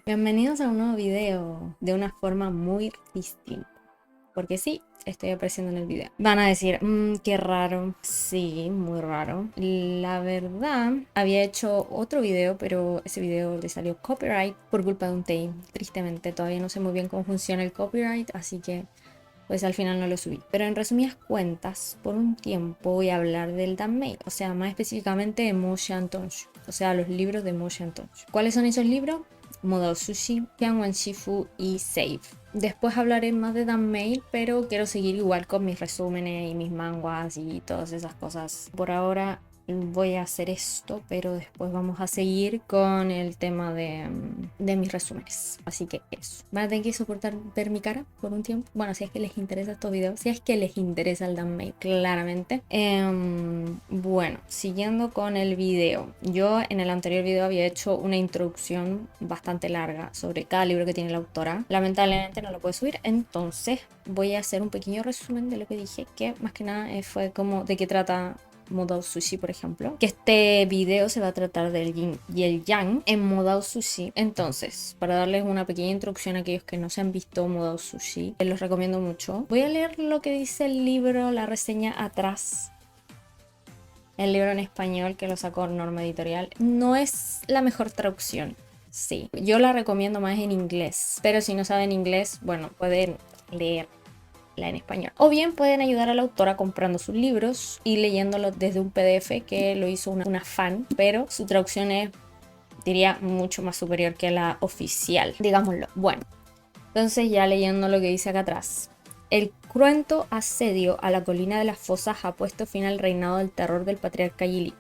Bienvenidos a un nuevo video de una forma muy distinta. Porque sí, estoy apareciendo en el video. Van a decir, qué raro. Sí, muy raro. La verdad, había hecho otro video, pero ese video le salió copyright por culpa de un take. Tristemente, todavía no sé muy bien cómo funciona el copyright, así que pues al final no lo subí. Pero en resumidas cuentas, por un tiempo voy a hablar del Danmei, o sea, más específicamente de Mo Xiantong, o sea, los libros de Mo Xiantong. ¿Cuáles son esos libros? Modao Sushi, Tianwen Shifu y Save. Después hablaré más de Danmei, pero quiero seguir igual con mis resúmenes y mis manguas y todas esas cosas. Por ahora voy a hacer esto, pero después vamos a seguir con el tema de mis resúmenes. Así que eso. Van a tener que soportar ver mi cara por un tiempo. Bueno, si es que les interesa estos videos, si es que les interesa el Danmei, claramente. Bueno, siguiendo con el video. Yo en el anterior video había hecho una introducción bastante larga sobre cada libro que tiene la autora. Lamentablemente no lo puedo subir, entonces voy a hacer un pequeño resumen de lo que dije, que más que nada fue como de qué trata Modao Sushi, por ejemplo, que este video se va a tratar del yin y el yang en Modao Sushi. Entonces, para darles una pequeña introducción a aquellos que no se han visto Modao Sushi, los recomiendo mucho. Voy a leer lo que dice el libro, la reseña atrás. El libro en español que lo sacó Norma Editorial no es la mejor traducción. Sí, yo la recomiendo más en inglés, pero si no saben inglés, bueno, pueden leer en español. O bien pueden ayudar a la autora comprando sus libros y leyéndolos desde un PDF que lo hizo una fan, pero su traducción es, diría, mucho más superior que la oficial, digámoslo. Bueno, entonces ya leyendo lo que dice acá atrás. El cruento asedio a la colina de las fosas ha puesto fin al reinado del terror del patriarca Yili,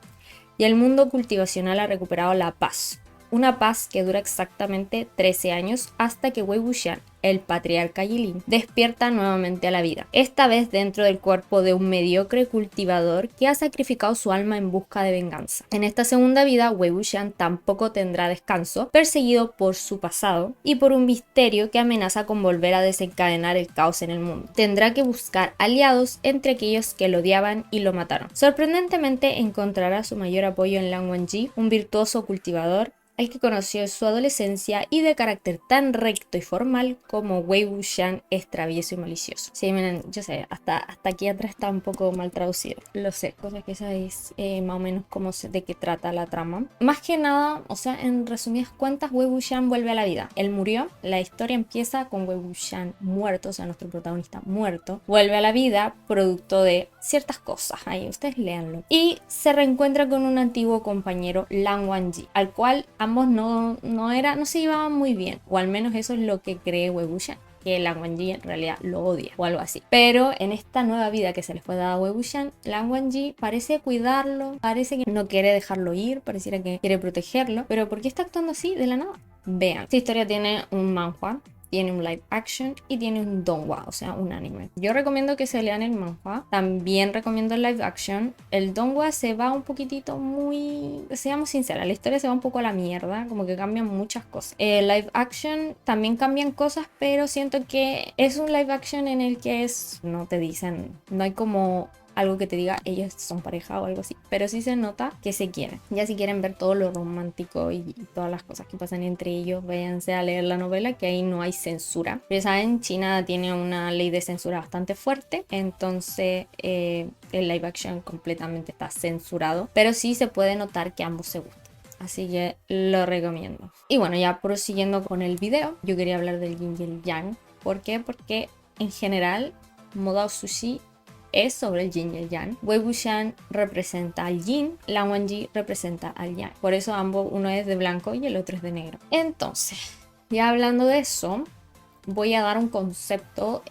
y el mundo cultivacional ha recuperado la paz. Una paz que dura exactamente 13 años hasta que Wei Wuxian, el patriarca Yilin, despierta nuevamente a la vida, esta vez dentro del cuerpo de un mediocre cultivador que ha sacrificado su alma en busca de venganza. En esta segunda vida, Wei Wuxian tampoco tendrá descanso, perseguido por su pasado y por un misterio que amenaza con volver a desencadenar el caos en el mundo. Tendrá que buscar aliados entre aquellos que lo odiaban y lo mataron. Sorprendentemente encontrará su mayor apoyo en Lan Wangji, un virtuoso cultivador el que conoció en su adolescencia y de carácter tan recto y formal como Wei Wuxian es travieso y malicioso. Sí, miren, yo sé, hasta aquí atrás está un poco mal traducido. Lo sé, cosas que sabéis más o menos cómo de qué trata la trama. Más que nada, o sea, en resumidas cuentas, Wei Wuxian vuelve a la vida. Él murió, la historia empieza con Wei Wuxian muerto, o sea, nuestro protagonista muerto. Vuelve a la vida producto de ciertas cosas, ahí ustedes léanlo. Y se reencuentra con un antiguo compañero, Lan Wangji, al cual ambos no se llevaban muy bien, o al menos eso es lo que cree Wei Wuxian, que Lan Wangji en realidad lo odia o algo así. Pero en esta nueva vida que se le fue dada a Wei Wuxian, Lan Wangji parece cuidarlo, parece que no quiere dejarlo ir, pareciera que quiere protegerlo, pero ¿por qué está actuando así de la nada? Vean, esta historia tiene un manhwa, tiene un live action y tiene un donghua, o sea, un anime. Yo recomiendo que se lean el manhwa, también recomiendo el live action. El donghua se va un poquitito muy, seamos sinceras, la historia se va un poco a la mierda, como que cambian muchas cosas. El live action también cambian cosas, pero siento que es un live action en el que no te dicen, no hay como algo que te diga ellos son pareja o algo así, pero sí se nota que se quieren. Ya si quieren ver todo lo romántico y todas las cosas que pasan entre ellos, váyanse a leer la novela, que ahí no hay censura. Pero saben, China tiene una ley de censura bastante fuerte, entonces el live action completamente está censurado, pero sí se puede notar que ambos se gustan. Así que lo recomiendo. Y bueno, ya prosiguiendo con el video, yo quería hablar del yin y el yang. ¿Por qué? Porque en general Modao Sushi es sobre el yin y el yang. Wei Wuxian representa al yin, Lan Wangji representa al yang. Por eso ambos, uno es de blanco y el otro es de negro. Entonces, ya hablando de eso, voy a dar un concepto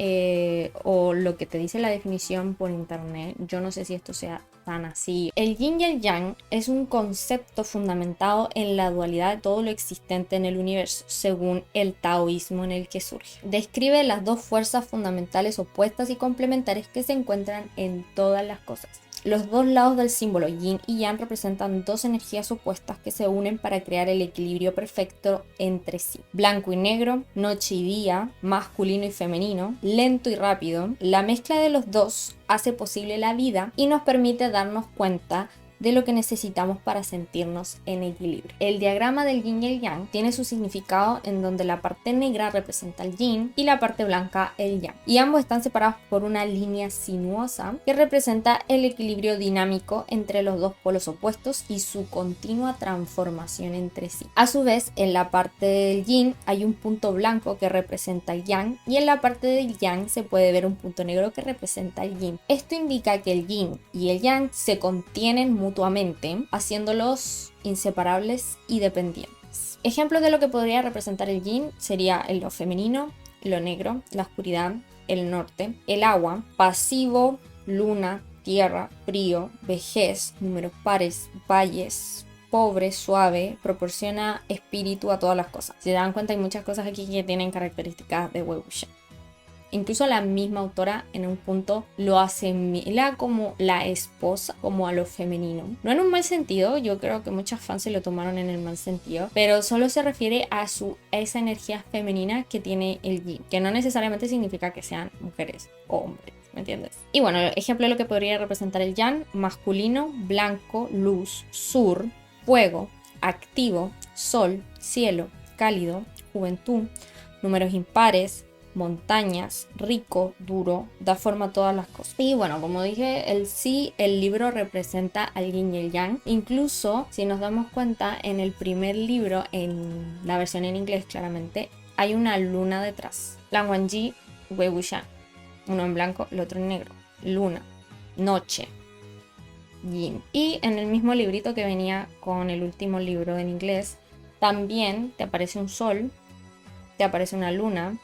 o lo que te dice la definición por internet. Yo no sé si esto sea tan así. El yin y el yang es un concepto fundamentado en la dualidad de todo lo existente en el universo, según el taoísmo en el que surge. Describe las dos fuerzas fundamentales opuestas y complementarias que se encuentran en todas las cosas. Los dos lados del símbolo yin y yang representan dos energías opuestas que se unen para crear el equilibrio perfecto entre sí. Blanco y negro, noche y día, masculino y femenino, lento y rápido. La mezcla de los dos hace posible la vida y nos permite darnos cuenta de lo que necesitamos para sentirnos en equilibrio. El diagrama del yin y el yang tiene su significado en donde la parte negra representa el yin y la parte blanca el yang, y ambos están separados por una línea sinuosa que representa el equilibrio dinámico entre los dos polos opuestos y su continua transformación entre sí. A su vez, en la parte del yin hay un punto blanco que representa el yang, y en la parte del yang se puede ver un punto negro que representa el yin. Esto indica que el yin y el yang se contienen mutuamente, haciéndolos inseparables y dependientes. Ejemplos de lo que podría representar el yin sería lo femenino, lo negro, la oscuridad, el norte, el agua, pasivo, luna, tierra, frío, vejez, números pares, valles, pobre, suave, proporciona espíritu a todas las cosas. Si se dan cuenta, hay muchas cosas aquí que tienen características de Wei Wuxian. Incluso la misma autora en un punto lo asimila como la esposa, como a lo femenino. No en un mal sentido, yo creo que muchas fans se lo tomaron en el mal sentido, pero solo se refiere a esa energía femenina que tiene el yin, que no necesariamente significa que sean mujeres o hombres, ¿me entiendes? Y bueno, ejemplo de lo que podría representar el yang: masculino, blanco, luz, sur, fuego, activo, sol, cielo, cálido, juventud, números impares, montañas, rico, duro, da forma a todas las cosas. Y bueno, como dije, el libro representa al yin y el yang. Incluso, si nos damos cuenta, en el primer libro, en la versión en inglés claramente, hay una luna detrás. Lan Wangji, Wei Wuxian. Uno en blanco, el otro en negro. Luna, noche, yin. Y en el mismo librito que venía con el último libro en inglés, también te aparece un sol, te aparece una luna,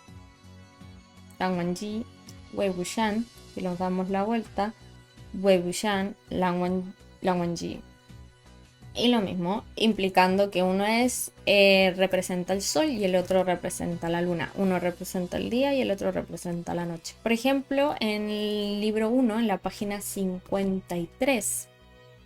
Lan Wangji, Wei Wuxian. Si nos damos la vuelta, Wei Wuxian, Lan Wangji. Y lo mismo, implicando que uno representa el sol y el otro representa la luna. Uno representa el día y el otro representa la noche. Por ejemplo, en el libro 1, en la página 53,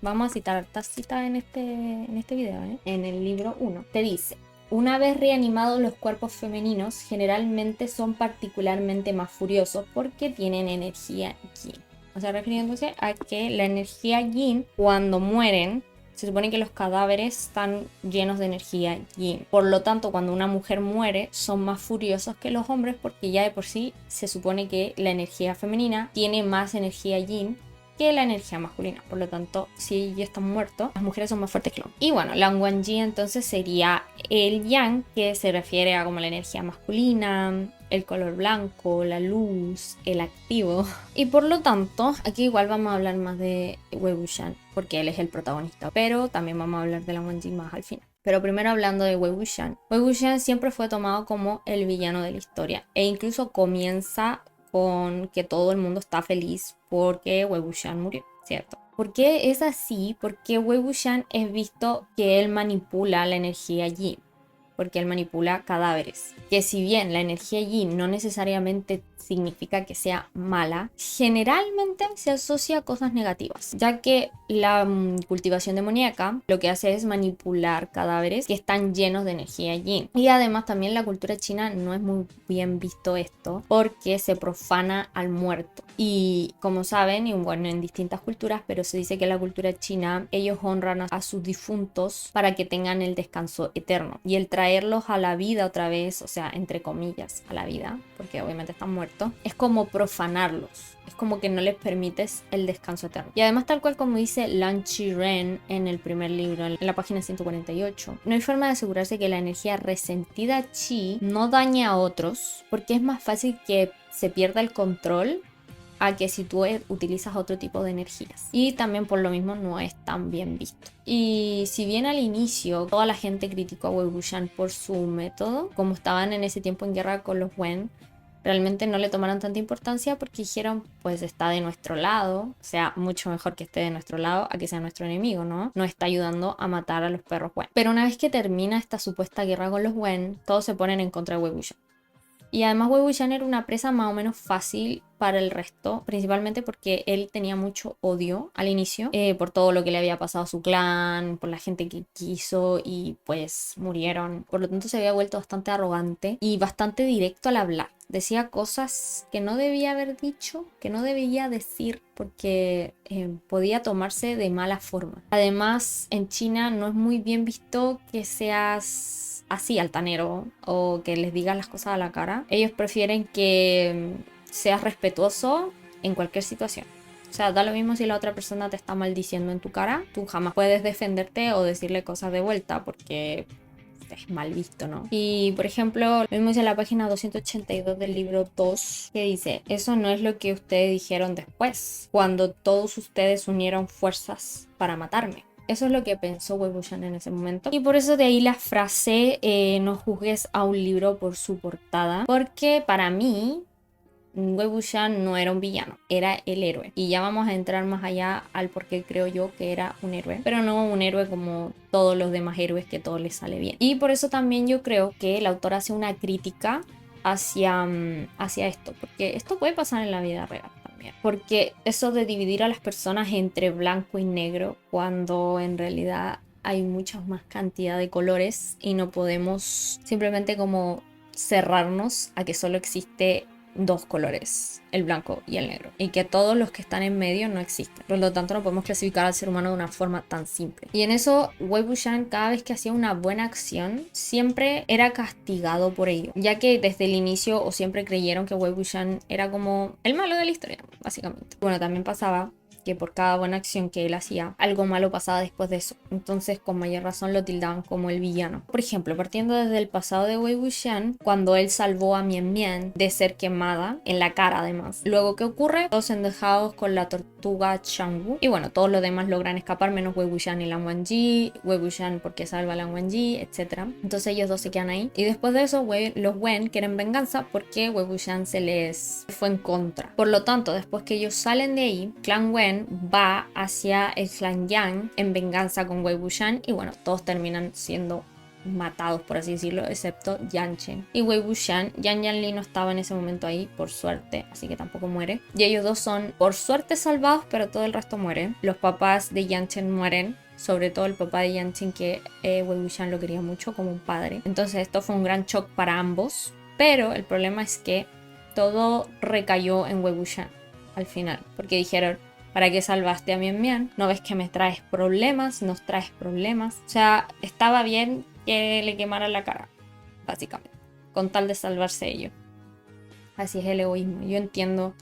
vamos a citar esta cita en este video, En el libro 1, te dice: una vez reanimados, los cuerpos femeninos generalmente son particularmente más furiosos porque tienen energía yin. O sea, refiriéndose a que la energía yin, cuando mueren, se supone que los cadáveres están llenos de energía yin. Por lo tanto, cuando una mujer muere, son más furiosos que los hombres porque ya de por sí se supone que la energía femenina tiene más energía yin que la energía masculina. Por lo tanto, si ya están muertos, las mujeres son más fuertes que los hombres. Y bueno, Lan Wangji entonces sería el yang, que se refiere a como la energía masculina, el color blanco, la luz, el activo. Y por lo tanto, aquí igual vamos a hablar más de Wei Wuxian, porque él es el protagonista, pero también vamos a hablar de Lan Wangji más al final. Pero primero, hablando de Wei Wuxian. Wei Wuxian siempre fue tomado como el villano de la historia, e incluso comienza con que todo el mundo está feliz porque Wei Wuxian murió, ¿cierto? ¿Por qué es así? Porque Wei Wuxian es visto que él manipula la energía yin, porque él manipula cadáveres. Que si bien la energía yin no necesariamente significa que sea mala, generalmente se asocia a cosas negativas, ya que la cultivación demoníaca lo que hace es manipular cadáveres que están llenos de energía yin. Y además también la cultura china no es muy bien visto esto, porque se profana al muerto. Y como saben, y bueno, en distintas culturas, pero se dice que en la cultura china ellos honran a sus difuntos para que tengan el descanso eterno. Y el traerlos a la vida otra vez, o sea, entre comillas, a la vida, porque obviamente están muertos, es como profanarlos. Es como que no les permites el descanso eterno. Y además, tal cual como dice Lan Qiren en el primer libro, en la página 148, no hay forma de asegurarse que la energía resentida chi no dañe a otros, porque es más fácil que se pierda el control a que si tú utilizas otro tipo de energías. Y también por lo mismo no es tan bien visto. Y si bien al inicio toda la gente criticó a Wei Wuxian por su método, como estaban en ese tiempo en guerra con los Wen, realmente no le tomaron tanta importancia porque dijeron, pues está de nuestro lado, o sea, mucho mejor que esté de nuestro lado a que sea nuestro enemigo, ¿no? Nos está ayudando a matar a los perros Wen. Pero una vez que termina esta supuesta guerra con los Wen, todos se ponen en contra de Wei Wuxian. Y además Wei Wuxian era una presa más o menos fácil para el resto, principalmente porque él tenía mucho odio al inicio por todo lo que le había pasado a su clan, por la gente que quiso y pues murieron. Por lo tanto se había vuelto bastante arrogante y bastante directo al hablar. Decía cosas que no debía haber dicho, que no debía decir porque podía tomarse de mala forma. Además, en China no es muy bien visto que seas así altanero o que les digas las cosas a la cara. Ellos prefieren que seas respetuoso en cualquier situación. O sea, da lo mismo si la otra persona te está maldiciendo en tu cara, tú jamás puedes defenderte o decirle cosas de vuelta porque es mal visto, ¿no? Y por ejemplo, lo vimos en la página 282 del libro 2 que dice: eso no es lo que ustedes dijeron después, cuando todos ustedes unieron fuerzas para matarme. Eso es lo que pensó Wei Wuxian en ese momento. Y por eso de ahí la frase no juzgues a un libro por su portada. Porque para mí Wei Wuxian no era un villano, era el héroe. Y ya vamos a entrar más allá al por qué creo yo que era un héroe. Pero no un héroe como todos los demás héroes que todo les sale bien. Y por eso también yo creo que el autor hace una crítica hacia esto. Porque esto puede pasar en la vida real. Porque eso de dividir a las personas entre blanco y negro, cuando en realidad hay mucha más cantidad de colores y no podemos simplemente como cerrarnos a que solo existe dos colores, el blanco y el negro, y que todos los que están en medio no existen. Por lo tanto, no podemos clasificar al ser humano de una forma tan simple. Y en eso, Wei Wuxian, cada vez que hacía una buena acción, siempre era castigado por ello, ya que desde el inicio o siempre creyeron que Wei Wuxian era como el malo de la historia, básicamente. Bueno, también pasaba que por cada buena acción que él hacía, algo malo pasaba después de eso. Entonces, con mayor razón lo tildaban como el villano. Por ejemplo, partiendo desde el pasado de Wei Wuxian, cuando él salvó a Mian Mian de ser quemada, en la cara además. Luego, ¿qué ocurre? Todos endejados con la tortuga Changwu. Y bueno, todos los demás logran escapar, menos Wei Wuxian y Lan Wangji. Wei Wuxian porque salva a Lan Wangji, etc. Entonces ellos dos se quedan ahí. Y después de eso, los Wen quieren venganza porque Wei Wuxian se les fue en contra. Por lo tanto, después que ellos salen de ahí, Clan Wen va hacia el clan Yang en venganza con Wei Wuxian y bueno, todos terminan siendo matados, por así decirlo, excepto Yan Chen y Wei Wuxian. Yan Yanli no estaba en ese momento ahí, por suerte, así que tampoco muere. Y ellos dos son, por suerte, salvados, pero todo el resto muere. Los papás de Yan Chen mueren, sobre todo el papá de Yan Chen, que Wei Wuxian lo quería mucho como un padre. Entonces esto fue un gran shock para ambos, pero el problema es que todo recayó en Wei Wuxian al final, porque dijeron: ¿para qué salvaste a Mian Mian? ¿No ves que me traes problemas? Nos traes problemas. O sea, estaba bien que le quemaran la cara, básicamente, con tal de salvarse ellos. Así es el egoísmo. Yo entiendo,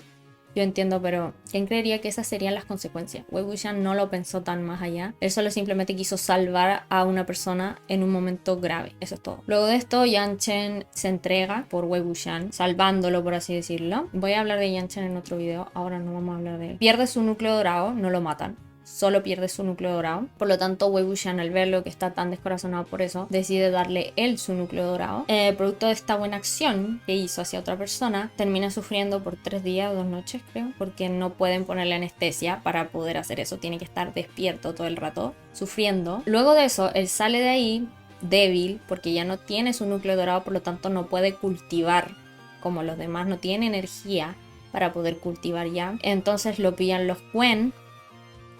pero ¿quién creería que esas serían las consecuencias? Wei Wuxian no lo pensó tan más allá. Él solo simplemente quiso salvar a una persona en un momento grave. Eso es todo. Luego de esto, Yan Chen se entrega por Wei Wuxian, salvándolo, por así decirlo. Voy a hablar de Yan Chen en otro video. Ahora no vamos a hablar de él. Pierde su núcleo dorado, no lo matan. Solo pierde su núcleo dorado. Por lo tanto, Wei Wuxian, al verlo que está tan descorazonado por eso, decide darle él su núcleo dorado. Producto de esta buena acción que hizo hacia otra persona, termina sufriendo por 3 días o 2 noches, creo, porque no pueden ponerle anestesia para poder hacer eso. Tiene que estar despierto todo el rato, sufriendo. Luego de eso, él sale de ahí débil, porque ya no tiene su núcleo dorado, por lo tanto no puede cultivar como los demás, no tiene energía para poder cultivar ya. Entonces lo pillan los Wen,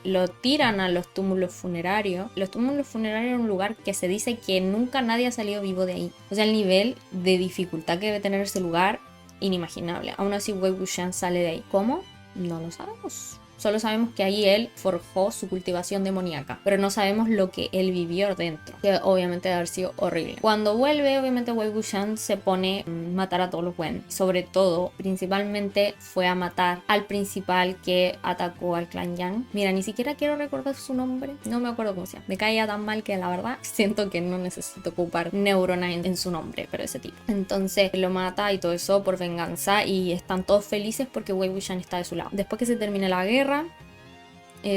lo tiran a los túmulos funerarios. Los túmulos funerarios es un lugar que se dice que nunca nadie ha salido vivo de ahí. O sea, el nivel de dificultad que debe tener ese lugar, inimaginable. Aún así, Wei Wuxian sale de ahí. ¿Cómo? No lo sabemos. Solo sabemos que ahí él forjó su cultivación demoníaca, pero no sabemos lo que él vivió dentro, que obviamente debe haber sido horrible. Cuando vuelve, obviamente Wei Wuxian se pone a matar a todos los Wen. Sobre todo, principalmente fue a matar al principal que atacó al clan Yang. Mira, ni siquiera quiero recordar su nombre, no me acuerdo cómo se llama. Me caía tan mal que la verdad siento que no necesito ocupar neuronas en su nombre, pero ese tipo. Entonces lo mata y todo eso por venganza y están todos felices porque Wei Wuxian está de su lado. Después que se termina la guerra,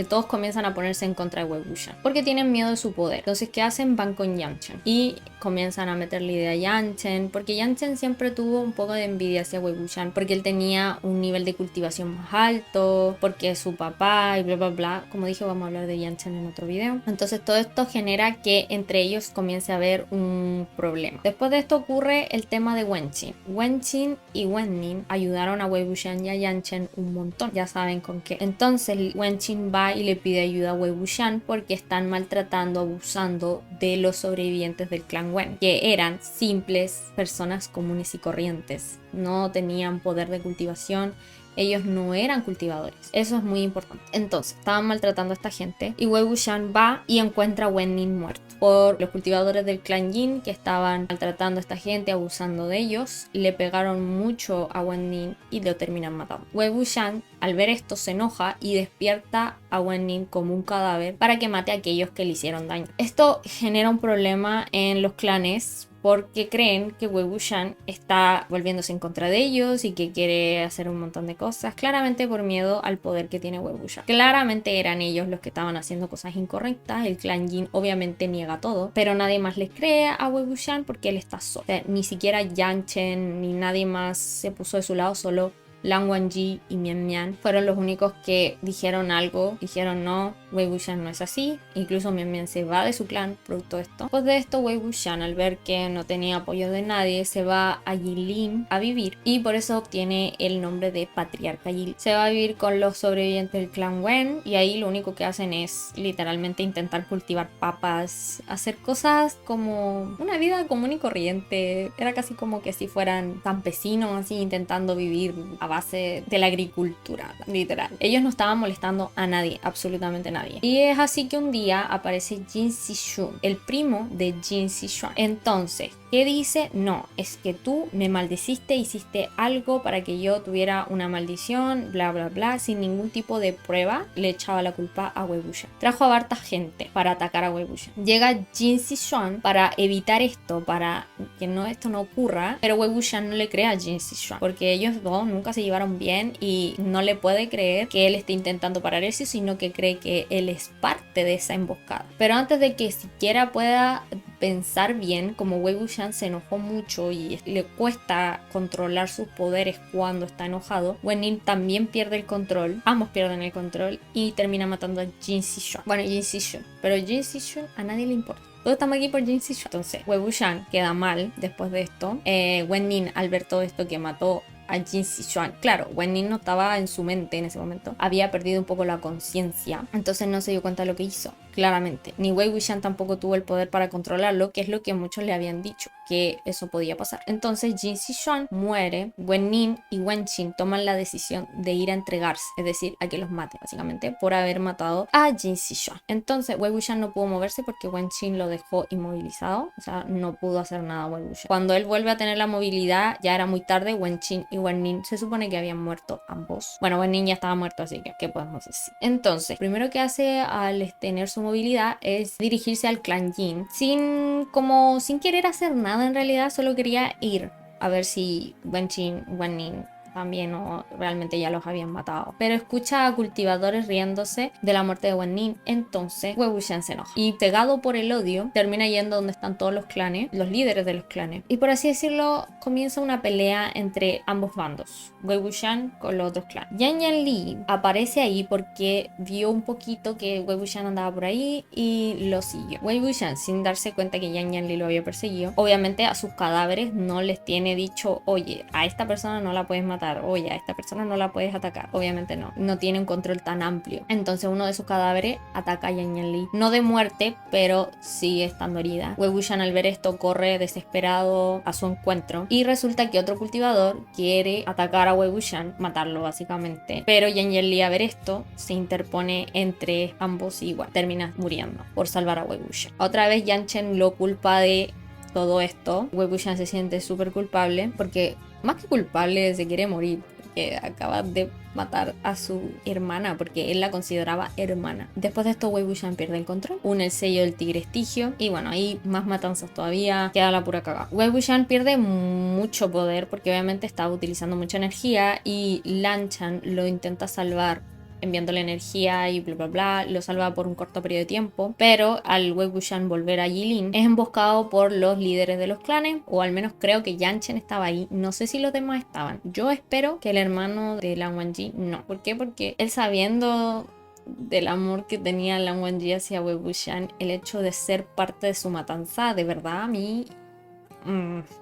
todos comienzan a ponerse en contra de Wei Wuxian porque tienen miedo de su poder. Entonces, ¿qué hacen? Van con Yang Chen y comienzan a meterle idea a Yang Chen, porque Yang Chen siempre tuvo un poco de envidia hacia Wei Wuxian porque él tenía un nivel de cultivación más alto, porque es su papá y bla bla bla. Como dije, vamos a hablar de Yang Chen en otro video. Entonces todo esto genera que entre ellos comience a haber un problema. Después de esto ocurre el tema de Wen Qin. Wen Qin y Wen Ning ayudaron a Wei Wuxian y a Yang Chen un montón, ya saben con qué. Entonces Wen Qin va y le pide ayuda a Wei Wuxian porque están maltratando, abusando de los sobrevivientes del clan Wen, que eran simples personas comunes y corrientes, no tenían poder de cultivación. Ellos no eran cultivadores. Eso es muy importante. Entonces, estaban maltratando a esta gente y Wei Wuxian va y encuentra a Wen Ning muerto por los cultivadores del clan Yin que estaban maltratando a esta gente, abusando de ellos. Le pegaron mucho a Wen Ning y lo terminan matando. Wei Wuxian, al ver esto, se enoja y despierta a Wen Ning como un cadáver para que mate a aquellos que le hicieron daño. Esto genera un problema en los clanes porque creen que Wei Wuxian está volviéndose en contra de ellos y que quiere hacer un montón de cosas, claramente por miedo al poder que tiene Wei Wuxian. Claramente eran ellos los que estaban haciendo cosas incorrectas, el clan Yin obviamente niega todo, pero nadie más les cree a Wei Wuxian porque él está solo. O sea, ni siquiera Yang Chen ni nadie más se puso de su lado, solo Lan Wangji y Mian Mian fueron los únicos que dijeron algo, dijeron no, Wei Wuxian no es así. Incluso Mian Mian se va de su clan producto de esto. Después de esto, Wei Wuxian, al ver que no tenía apoyo de nadie, se va a Yilin a vivir y por eso obtiene el nombre de Patriarca Yilin. Se va a vivir con los sobrevivientes del clan Wen y ahí lo único que hacen es literalmente intentar cultivar papas, hacer cosas como una vida común y corriente. Era casi como que si fueran campesinos así intentando vivir a base de la agricultura, literal. Ellos no estaban molestando a nadie, absolutamente nadie. Y es así que un día aparece Jin Zhixun, el primo de Jin Zhixuan. Entonces, ¿qué dice? No, es que tú me maldeciste, hiciste algo para que yo tuviera una maldición, bla bla bla, sin ningún tipo de prueba. Le echaba la culpa a Wei Wuxian. Trajo a harta gente para atacar a Wei Wuxian. Llega Jin Zhixuan para evitar esto, para que esto no ocurra, pero Wei Wuxian no le cree a Jin Zhixuan porque ellos dos nunca se llevaron bien y no le puede creer que él esté intentando parar eso, sino que cree que él es parte de esa emboscada. Pero antes de que siquiera pueda pensar bien, como Wei Wuxian se enojó mucho y le cuesta controlar sus poderes cuando está enojado, Wen Ning también pierde el control, ambos pierden el control y termina matando a Jin Zhixuan. Bueno, Jin Zhixuan, pero Jin Zhixuan a nadie le importa. Todos estamos aquí por Jin Zhixuan. Entonces, Wei Wuxian queda mal después de esto. Wen Ning, al ver todo esto que mató a Jin Zhixuan. Claro, Wen Ning no estaba en su mente en ese momento. Había perdido un poco la conciencia. Entonces no se dio cuenta de lo que hizo. Claramente. Ni Wei Wuxian tampoco tuvo el poder para controlarlo, que es lo que muchos le habían dicho, que eso podía pasar. Entonces Jin Zhixuan muere. Wen Ning y Wen Qin toman la decisión de ir a entregarse, es decir, a que los mate, básicamente, por haber matado a Jin Zhixuan. Entonces Wei Wuxian no pudo moverse porque Wen Qin lo dejó inmovilizado. O sea, no pudo hacer nada Wei Wuxian. Cuando él vuelve a tener la movilidad, ya era muy tarde. Wen Qin y Wen Ning se supone que habían muerto ambos. Bueno, Wen Ning ya estaba muerto, así que ¿qué podemos decir? Entonces, primero que hace al tener su movilidad es dirigirse al clan Yin sin querer hacer nada. En realidad solo quería ir a ver si Wen Qin, Wen Ning también o realmente ya los habían matado. Pero escucha a cultivadores riéndose de la muerte de Wen Ning. Entonces Wei Wuxian se enoja y, cegado por el odio, termina yendo donde están todos los clanes, los líderes de los clanes, y por así decirlo comienza una pelea entre ambos bandos, Wei Wuxian con los otros clanes. Yan Yanli aparece ahí porque vio un poquito que Wei Wuxian andaba por ahí y lo siguió. Wei Wuxian, sin darse cuenta que Yan Yanli lo había perseguido, obviamente a sus cadáveres no les tiene dicho, oye, a esta persona no la puedes matar, oye, a esta persona no la puedes atacar. Obviamente no tiene un control tan amplio. Entonces uno de sus cadáveres ataca a Yan Yanli, no de muerte, pero sigue estando herida. Wei Wuxian, al ver esto, corre desesperado a su encuentro y resulta que otro cultivador quiere atacar a Wei Wuxian, matarlo básicamente, pero Yan Yanli, a ver esto, se interpone entre ambos y igual termina muriendo por salvar a Wei Wuxian. Otra vez Yang Chen lo culpa de todo esto. Wei Wuxian se siente súper culpable porque, más que culpable, se quiere morir porque acaba de matar a su hermana, porque él la consideraba hermana. Después de esto Wei Wuxian pierde el control, une el sello del tigre estigio y bueno, ahí más matanzas todavía, queda la pura cagada. Wei Wuxian pierde mucho poder porque obviamente estaba utilizando mucha energía y Lan Chan lo intenta salvar enviándole energía y bla bla bla, lo salva por un corto periodo de tiempo, pero al Wei Wuxian volver a Jilin es emboscado por los líderes de los clanes, o al menos creo que Yan Chen estaba ahí, no sé si los demás estaban. Yo espero que el hermano de Lan Wangji no. ¿Por qué? Porque él, sabiendo del amor que tenía Lan Wangji hacia Wei Wuxian, el hecho de ser parte de su matanza, de verdad a mí...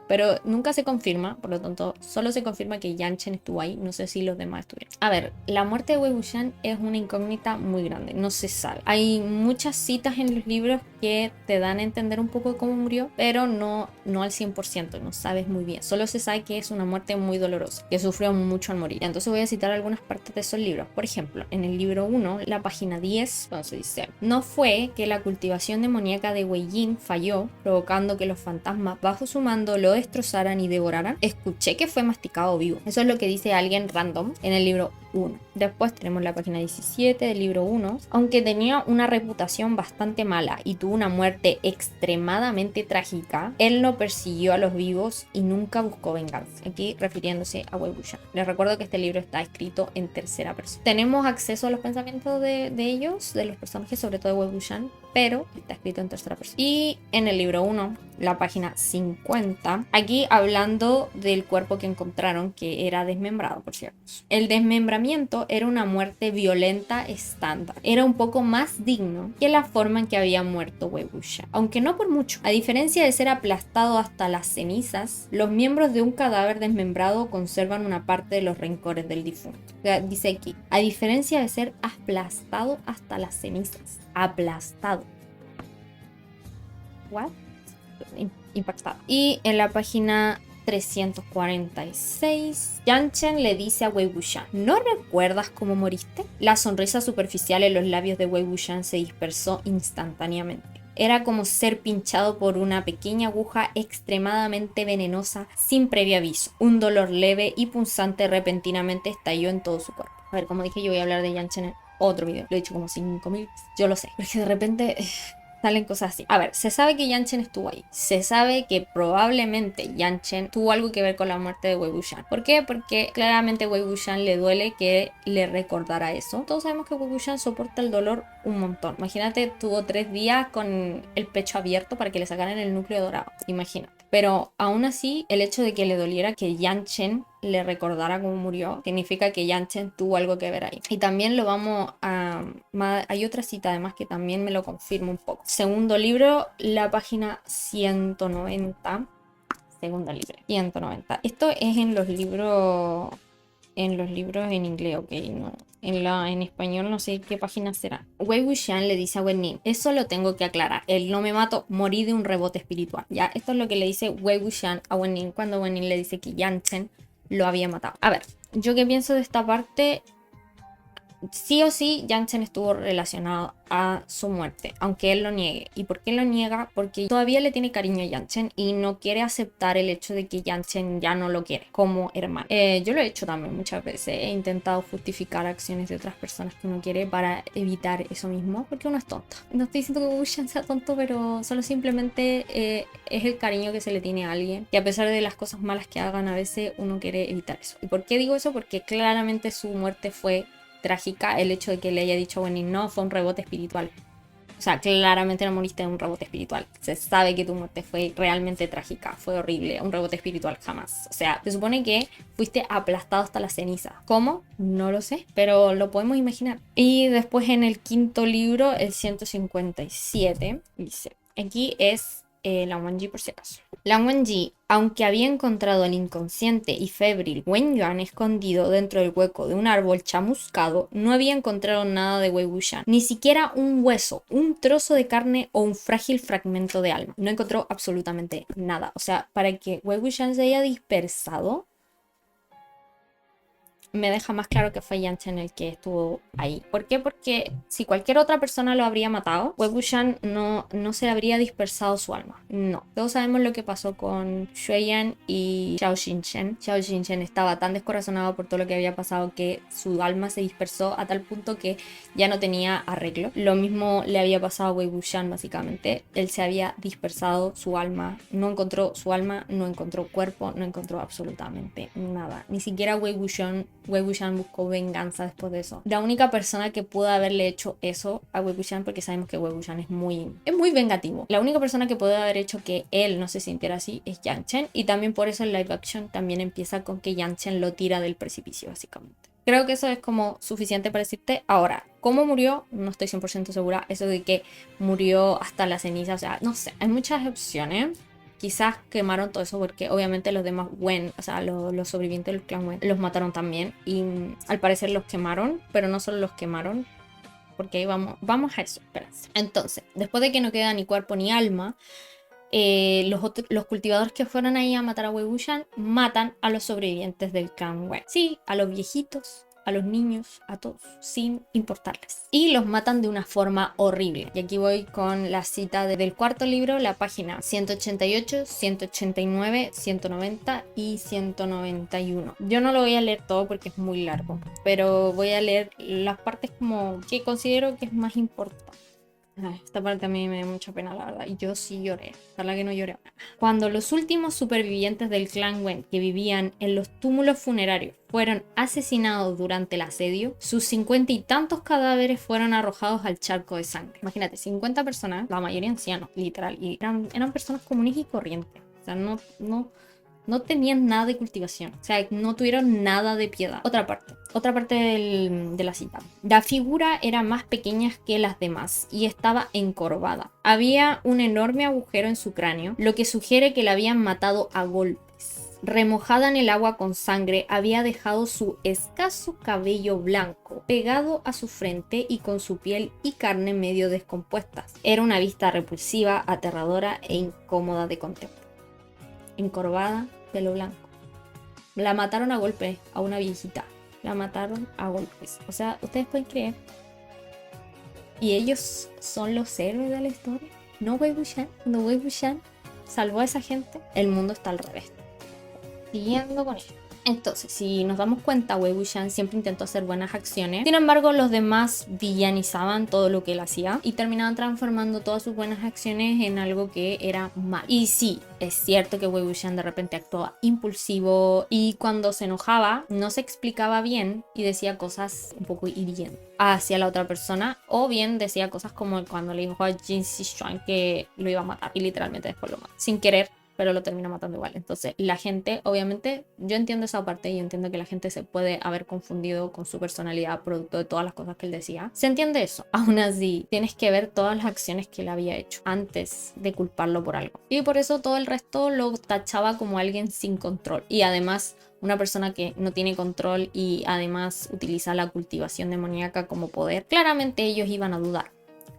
pero nunca se confirma, por lo tanto solo se confirma que Yan Chen estuvo ahí, no sé si los demás estuvieron. A ver, la muerte de Wei Wuxian es una incógnita muy grande, no se sabe. Hay muchas citas en los libros que te dan a entender un poco de cómo murió, pero no al 100%, no sabes muy bien. Solo se sabe que es una muerte muy dolorosa, que sufrió mucho al morir. Entonces voy a citar algunas partes de esos libros. Por ejemplo, en el libro 1, la página 10, entonces dice: no fue que la cultivación demoníaca de Wei Jin falló, provocando que los fantasmas bajo su mando lo destrozaran y devoraran. Escuché que fue masticado vivo. Eso es lo que dice alguien random en el libro 1. Después tenemos la página 17 del libro 1. Aunque tenía una reputación bastante mala y tuvo una muerte extremadamente trágica, él no persiguió a los vivos y nunca buscó venganza. Aquí refiriéndose a Wei Wuxian. Les recuerdo que este libro está escrito en tercera persona. Tenemos acceso a los pensamientos de ellos, de los personajes, sobre todo de Wei Wuxian, pero está escrito en tercera persona. Y en el libro 1, la página 50, aquí hablando del cuerpo que encontraron, que era desmembrado, por cierto. El desmembramiento era una muerte violenta estándar. Era un poco más digno que la forma en que había muerto Wei Wuxian, aunque no por mucho. A diferencia de ser aplastado hasta las cenizas, los miembros de un cadáver desmembrado conservan una parte de los rencores del difunto. O sea, dice aquí, a diferencia de ser aplastado hasta las cenizas. Aplastado. ¿What? Impactado. Y en la página 346, Yan Chen le dice a Wei Wuxian: ¿no recuerdas cómo moriste? La sonrisa superficial en los labios de Wei Wuxian se dispersó instantáneamente. Era como ser pinchado por una pequeña aguja extremadamente venenosa sin previo aviso. Un dolor leve y punzante repentinamente estalló en todo su cuerpo. A ver, como dije, yo voy a hablar de Yan Chen en otro video. Lo he dicho como 5000 veces. Yo lo sé. Porque de repente... salen cosas así. A ver, se sabe que Yan Chen estuvo ahí. Se sabe que probablemente Yan Chen tuvo algo que ver con la muerte de Wei Wuxian. ¿Por qué? Porque claramente Wei Wuxian le duele que le recordara eso. Todos sabemos que Wei Wuxian soporta el dolor un montón. Imagínate, tuvo 3 días con el pecho abierto para que le sacaran el núcleo dorado. Imagínate. Pero aún así, el hecho de que le doliera que Yan Chen le recordara cómo murió, significa que Yan Chen tuvo algo que ver ahí. Y también lo vamos a... hay otra cita además que también me lo confirma un poco. Segundo libro, la página 190. Segundo libro, 190. Esto es en los libros... en inglés, ok, no. En español no sé qué página será. Wei Wuxian le dice a Wen Ning: eso lo tengo que aclarar. Él no me mató, morí de un rebote espiritual. Ya, esto es lo que le dice Wei Wuxian a Wen Ning cuando Wen Ning le dice que Yan Chen lo había matado. A ver, yo qué pienso de esta parte. Sí o sí, Yan Chen estuvo relacionado a su muerte, aunque él lo niegue. ¿Y por qué lo niega? Porque todavía le tiene cariño a Yan Chen y no quiere aceptar el hecho de que Yan Chen ya no lo quiere como hermano. Yo lo he hecho también muchas veces. He intentado justificar acciones de otras personas que uno quiere para evitar eso mismo, porque uno es tonto. No estoy diciendo que Wuxian sea tonto, pero solo simplemente es el cariño que se le tiene a alguien, y a pesar de las cosas malas que hagan, a veces uno quiere evitar eso. ¿Y por qué digo eso? Porque claramente su muerte fue trágica. El hecho de que le haya dicho a Wen Ning: no, fue un rebote espiritual. O sea, claramente no moriste de un rebote espiritual. Se sabe que tu muerte fue realmente trágica, fue horrible. Un rebote espiritual jamás. O sea, se supone que fuiste aplastado hasta la ceniza. ¿Cómo? No lo sé, pero lo podemos imaginar. Y después en el quinto libro, el 157, dice, aquí es Lan Wangji por si acaso. Lan Wangji, aunque había encontrado el inconsciente y febril Wen Yuan escondido dentro del hueco de un árbol chamuscado, no había encontrado nada de Wei Wuxian, ni siquiera un hueso, un trozo de carne o un frágil fragmento de alma. No encontró absolutamente nada. O sea, para que Wei Wuxian se haya dispersado, me deja más claro que fue Yan Chen el que estuvo ahí. ¿Por qué? Porque si cualquier otra persona lo habría matado, Wei Wuxian no se le habría dispersado su alma. No. Todos sabemos lo que pasó con Xueyan y Xiao Xinchen. Xiao Xinchen estaba tan descorazonado por todo lo que había pasado que su alma se dispersó a tal punto que ya no tenía arreglo. Lo mismo le había pasado a Wei Wuxian básicamente. Él se había dispersado su alma. No encontró su alma, no encontró cuerpo, no encontró absolutamente nada. Ni siquiera Wei Wuxian Wei Wuxian buscó venganza después de eso. La única persona que pudo haberle hecho eso a Wei Wuxian, porque sabemos que Wei Wuxian es muy vengativo. La única persona que pudo haber hecho que él no se sintiera así es Yang Chen, y también por eso el live action también empieza con que Yang Chen lo tira del precipicio, básicamente. Creo que eso es como suficiente para decirte. Ahora, ¿cómo murió? No estoy 100% segura. Eso de que murió hasta la ceniza, o sea, no sé, hay muchas opciones. Quizás quemaron todo eso porque obviamente los demás Wen, o sea, los sobrevivientes del clan Wen, los mataron también. Y al parecer los quemaron, pero no solo los quemaron, porque ahí vamos a eso, espérense. Entonces, después de que no queda ni cuerpo ni alma, los cultivadores que fueron ahí a matar a Wei Wuxian matan a los sobrevivientes del clan Wen. Sí, a los viejitos, a los niños, a todos, sin importarles. Y los matan de una forma horrible. Y aquí voy con la cita del cuarto libro, la página 188, 189, 190 y 191. Yo no lo voy a leer todo porque es muy largo, pero voy a leer las partes como que considero que es más importante. Esta parte a mí me da mucha pena, la verdad. Y yo sí lloré. Ojalá que no lloré. Cuando los últimos supervivientes del clan Wen que vivían en los túmulos funerarios fueron asesinados durante el asedio, sus 50 y tantos cadáveres fueron arrojados al charco de sangre. Imagínate, 50 personas, la mayoría ancianos, literal. Y eran personas comunes y corrientes. O sea, no tenían nada de cultivación, o sea, no tuvieron nada de piedad. Otra parte de la cita. La figura era más pequeña que las demás y estaba encorvada. Había un enorme agujero en su cráneo, lo que sugiere que la habían matado a golpes. Remojada en el agua con sangre, había dejado su escaso cabello blanco pegado a su frente y con su piel y carne medio descompuestas. Era una vista repulsiva, aterradora e incómoda de contemplar. Encorvada, pelo blanco. La mataron a golpes a una viejita. La mataron a golpes. O sea, ustedes pueden creer. Y ellos son los héroes de la historia. No Wei Wuxian. Cuando Wei Wuxian salvó a esa gente, el mundo está al revés. Siguiendo con esto. Entonces, si nos damos cuenta, Wei Wuxian siempre intentó hacer buenas acciones. Sin embargo, los demás villanizaban todo lo que él hacía y terminaban transformando todas sus buenas acciones en algo que era mal. Y sí, es cierto que Wei Wuxian de repente actuaba impulsivo y cuando se enojaba no se explicaba bien y decía cosas un poco hirientes hacia la otra persona, o bien decía cosas como cuando le dijo a Jin Zixuan que lo iba a matar y literalmente después lo mató sin querer, pero lo termina matando igual. Entonces la gente, obviamente, yo entiendo esa parte y entiendo que la gente se puede haber confundido con su personalidad producto de todas las cosas que él decía. Se entiende eso. Aún así, tienes que ver todas las acciones que él había hecho antes de culparlo por algo. Y por eso todo el resto lo tachaba como alguien sin control. Y además, una persona que no tiene control y además utiliza la cultivación demoníaca como poder. Claramente ellos iban a dudar.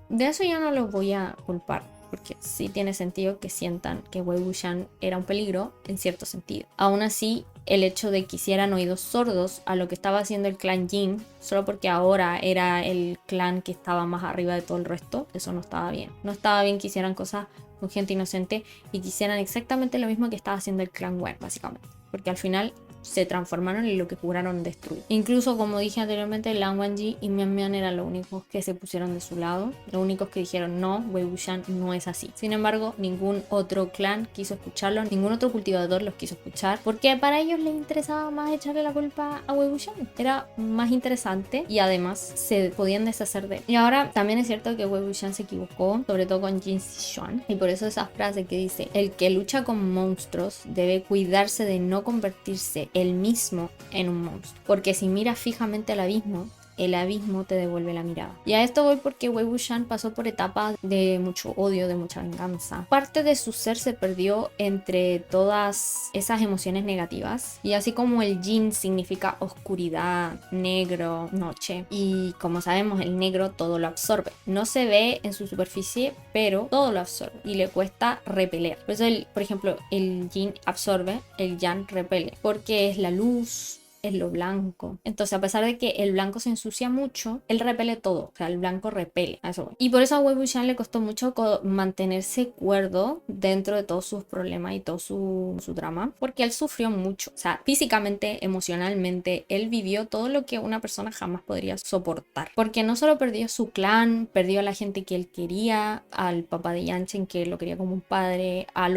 De eso yo no los voy a culpar, porque sí tiene sentido que sientan que Wei Wuxian era un peligro en cierto sentido. Aún así, el hecho de que hicieran oídos sordos a lo que estaba haciendo el clan Jin, solo porque ahora era el clan que estaba más arriba de todo el resto, eso no estaba bien. No estaba bien que hicieran cosas con gente inocente y que hicieran exactamente lo mismo que estaba haciendo el clan Wen, básicamente. Porque al final se transformaron en lo que juraron destruir. Incluso, como dije anteriormente, Lan Wangji y Mian Mian eran los únicos que se pusieron de su lado, los únicos que dijeron no, Wei Wuxian no es así. Sin embargo, ningún otro clan quiso escucharlo, ningún otro cultivador los quiso escuchar, porque para ellos les interesaba más echarle la culpa a Wei Wuxian. Era más interesante y además se podían deshacer de él. Y ahora también es cierto que Wei Wuxian se equivocó, sobre todo con Jin Zixuan, y por eso esa frase que dice: el que lucha con monstruos debe cuidarse de no convertirse él mismo en un monstruo, porque si miras fijamente al abismo, el abismo te devuelve la mirada. Y a esto voy porque Wei Wuxian pasó por etapas de mucho odio, de mucha venganza. Parte de su ser se perdió entre todas esas emociones negativas, y así como el Jin significa oscuridad, negro, noche, y como sabemos el negro todo lo absorbe. No se ve en su superficie, pero todo lo absorbe y le cuesta repeler. Por eso, por ejemplo, el Jin absorbe, el Yang repele, porque es la luz, es lo blanco. Entonces, a pesar de que el blanco se ensucia mucho, él repele todo. O sea, el blanco repele. A eso voy. Y por eso a Wei Wuxian le costó mucho mantenerse cuerdo dentro de todos sus problemas y todo su drama, porque él sufrió mucho. O sea, físicamente, emocionalmente, él vivió todo lo que una persona jamás podría soportar. Porque no solo perdió su clan, perdió a la gente que él quería, al papá de Yang Chen, que lo quería como un padre, a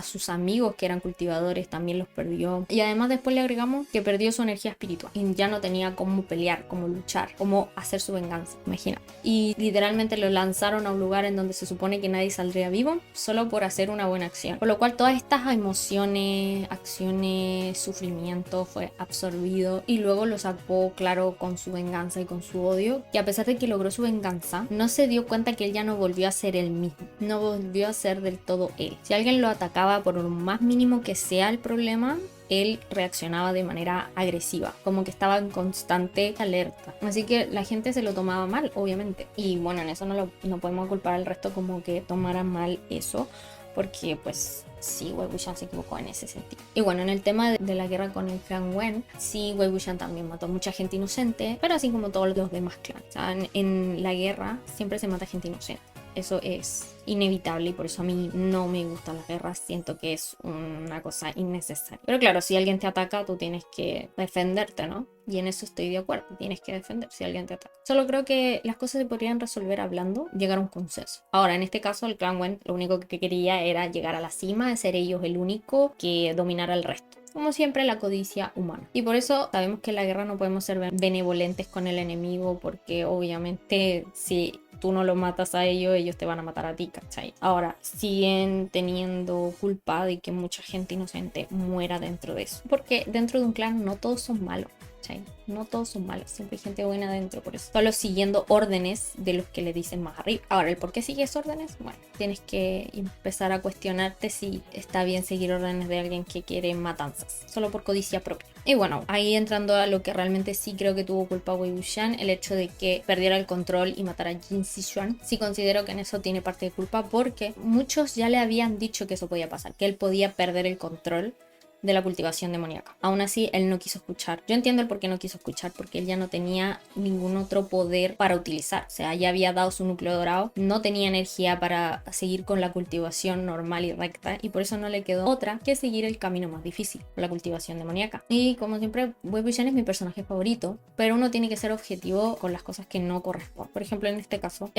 sus amigos que eran cultivadores, también los perdió. Y además después le agregamos que perdió su energía espiritual y ya no tenía cómo pelear, cómo luchar, cómo hacer su venganza, imagina. Y literalmente lo lanzaron a un lugar en donde se supone que nadie saldría vivo solo por hacer una buena acción. Por lo cual todas estas emociones, acciones, sufrimiento fue absorbido y luego lo sacó claro con su venganza y con su odio. Y a pesar de que logró su venganza, no se dio cuenta que él ya no volvió a ser el mismo, no volvió a ser del todo él. Si alguien lo atacaba por lo más mínimo que sea el problema, él reaccionaba de manera agresiva, como que estaba en constante alerta. Así que la gente se lo tomaba mal, obviamente. Y bueno, en eso no podemos culpar al resto como que tomara mal eso, porque pues sí, Wei Wuxian se equivocó en ese sentido. Y bueno, en el tema de la guerra con el clan Wen, sí, Wei Wuxian también mató a mucha gente inocente, pero así como todos los demás clans. O sea, en la guerra siempre se mata gente inocente. Eso es inevitable y por eso a mí no me gustan las guerras, siento que es una cosa innecesaria. Pero claro, si alguien te ataca, tú tienes que defenderte, ¿no? Y en eso estoy de acuerdo, tienes que defender si alguien te ataca. Solo creo que las cosas se podrían resolver hablando, llegar a un consenso. Ahora, en este caso, el clan Wen lo único que quería era llegar a la cima, de ser ellos el único que dominara el resto. Como siempre, la codicia humana. Y por eso sabemos que en la guerra no podemos ser benevolentes con el enemigo, porque obviamente si tú no lo matas a ellos, ellos te van a matar a ti, ¿cachai? Ahora, siguen teniendo culpa de que mucha gente inocente muera dentro de eso. Porque dentro de un clan no todos son malos. ¿Cachai? No todos son malos, siempre hay gente buena dentro, por eso solo siguiendo órdenes de los que le dicen más arriba. Ahora, ¿el por qué sigues órdenes? Bueno, tienes que empezar a cuestionarte si está bien seguir órdenes de alguien que quiere matanzas, solo por codicia propia. Y bueno, ahí entrando a lo que realmente sí creo que tuvo culpa Wei Wuxian, el hecho de que perdiera el control y matara a Jin Zixuan, sí considero que en eso tiene parte de culpa, porque muchos ya le habían dicho que eso podía pasar, que él podía perder el control de la cultivación demoníaca. Aún así, él no quiso escuchar. Yo entiendo el por qué no quiso escuchar, porque él ya no tenía ningún otro poder para utilizar. O sea, ya había dado su núcleo dorado, no tenía energía para seguir con la cultivación normal y recta, y por eso no le quedó otra que seguir el camino más difícil, la cultivación demoníaca. Y como siempre, Wei Wuxian es mi personaje favorito, pero uno tiene que ser objetivo con las cosas que no corresponden. Por ejemplo, en este caso,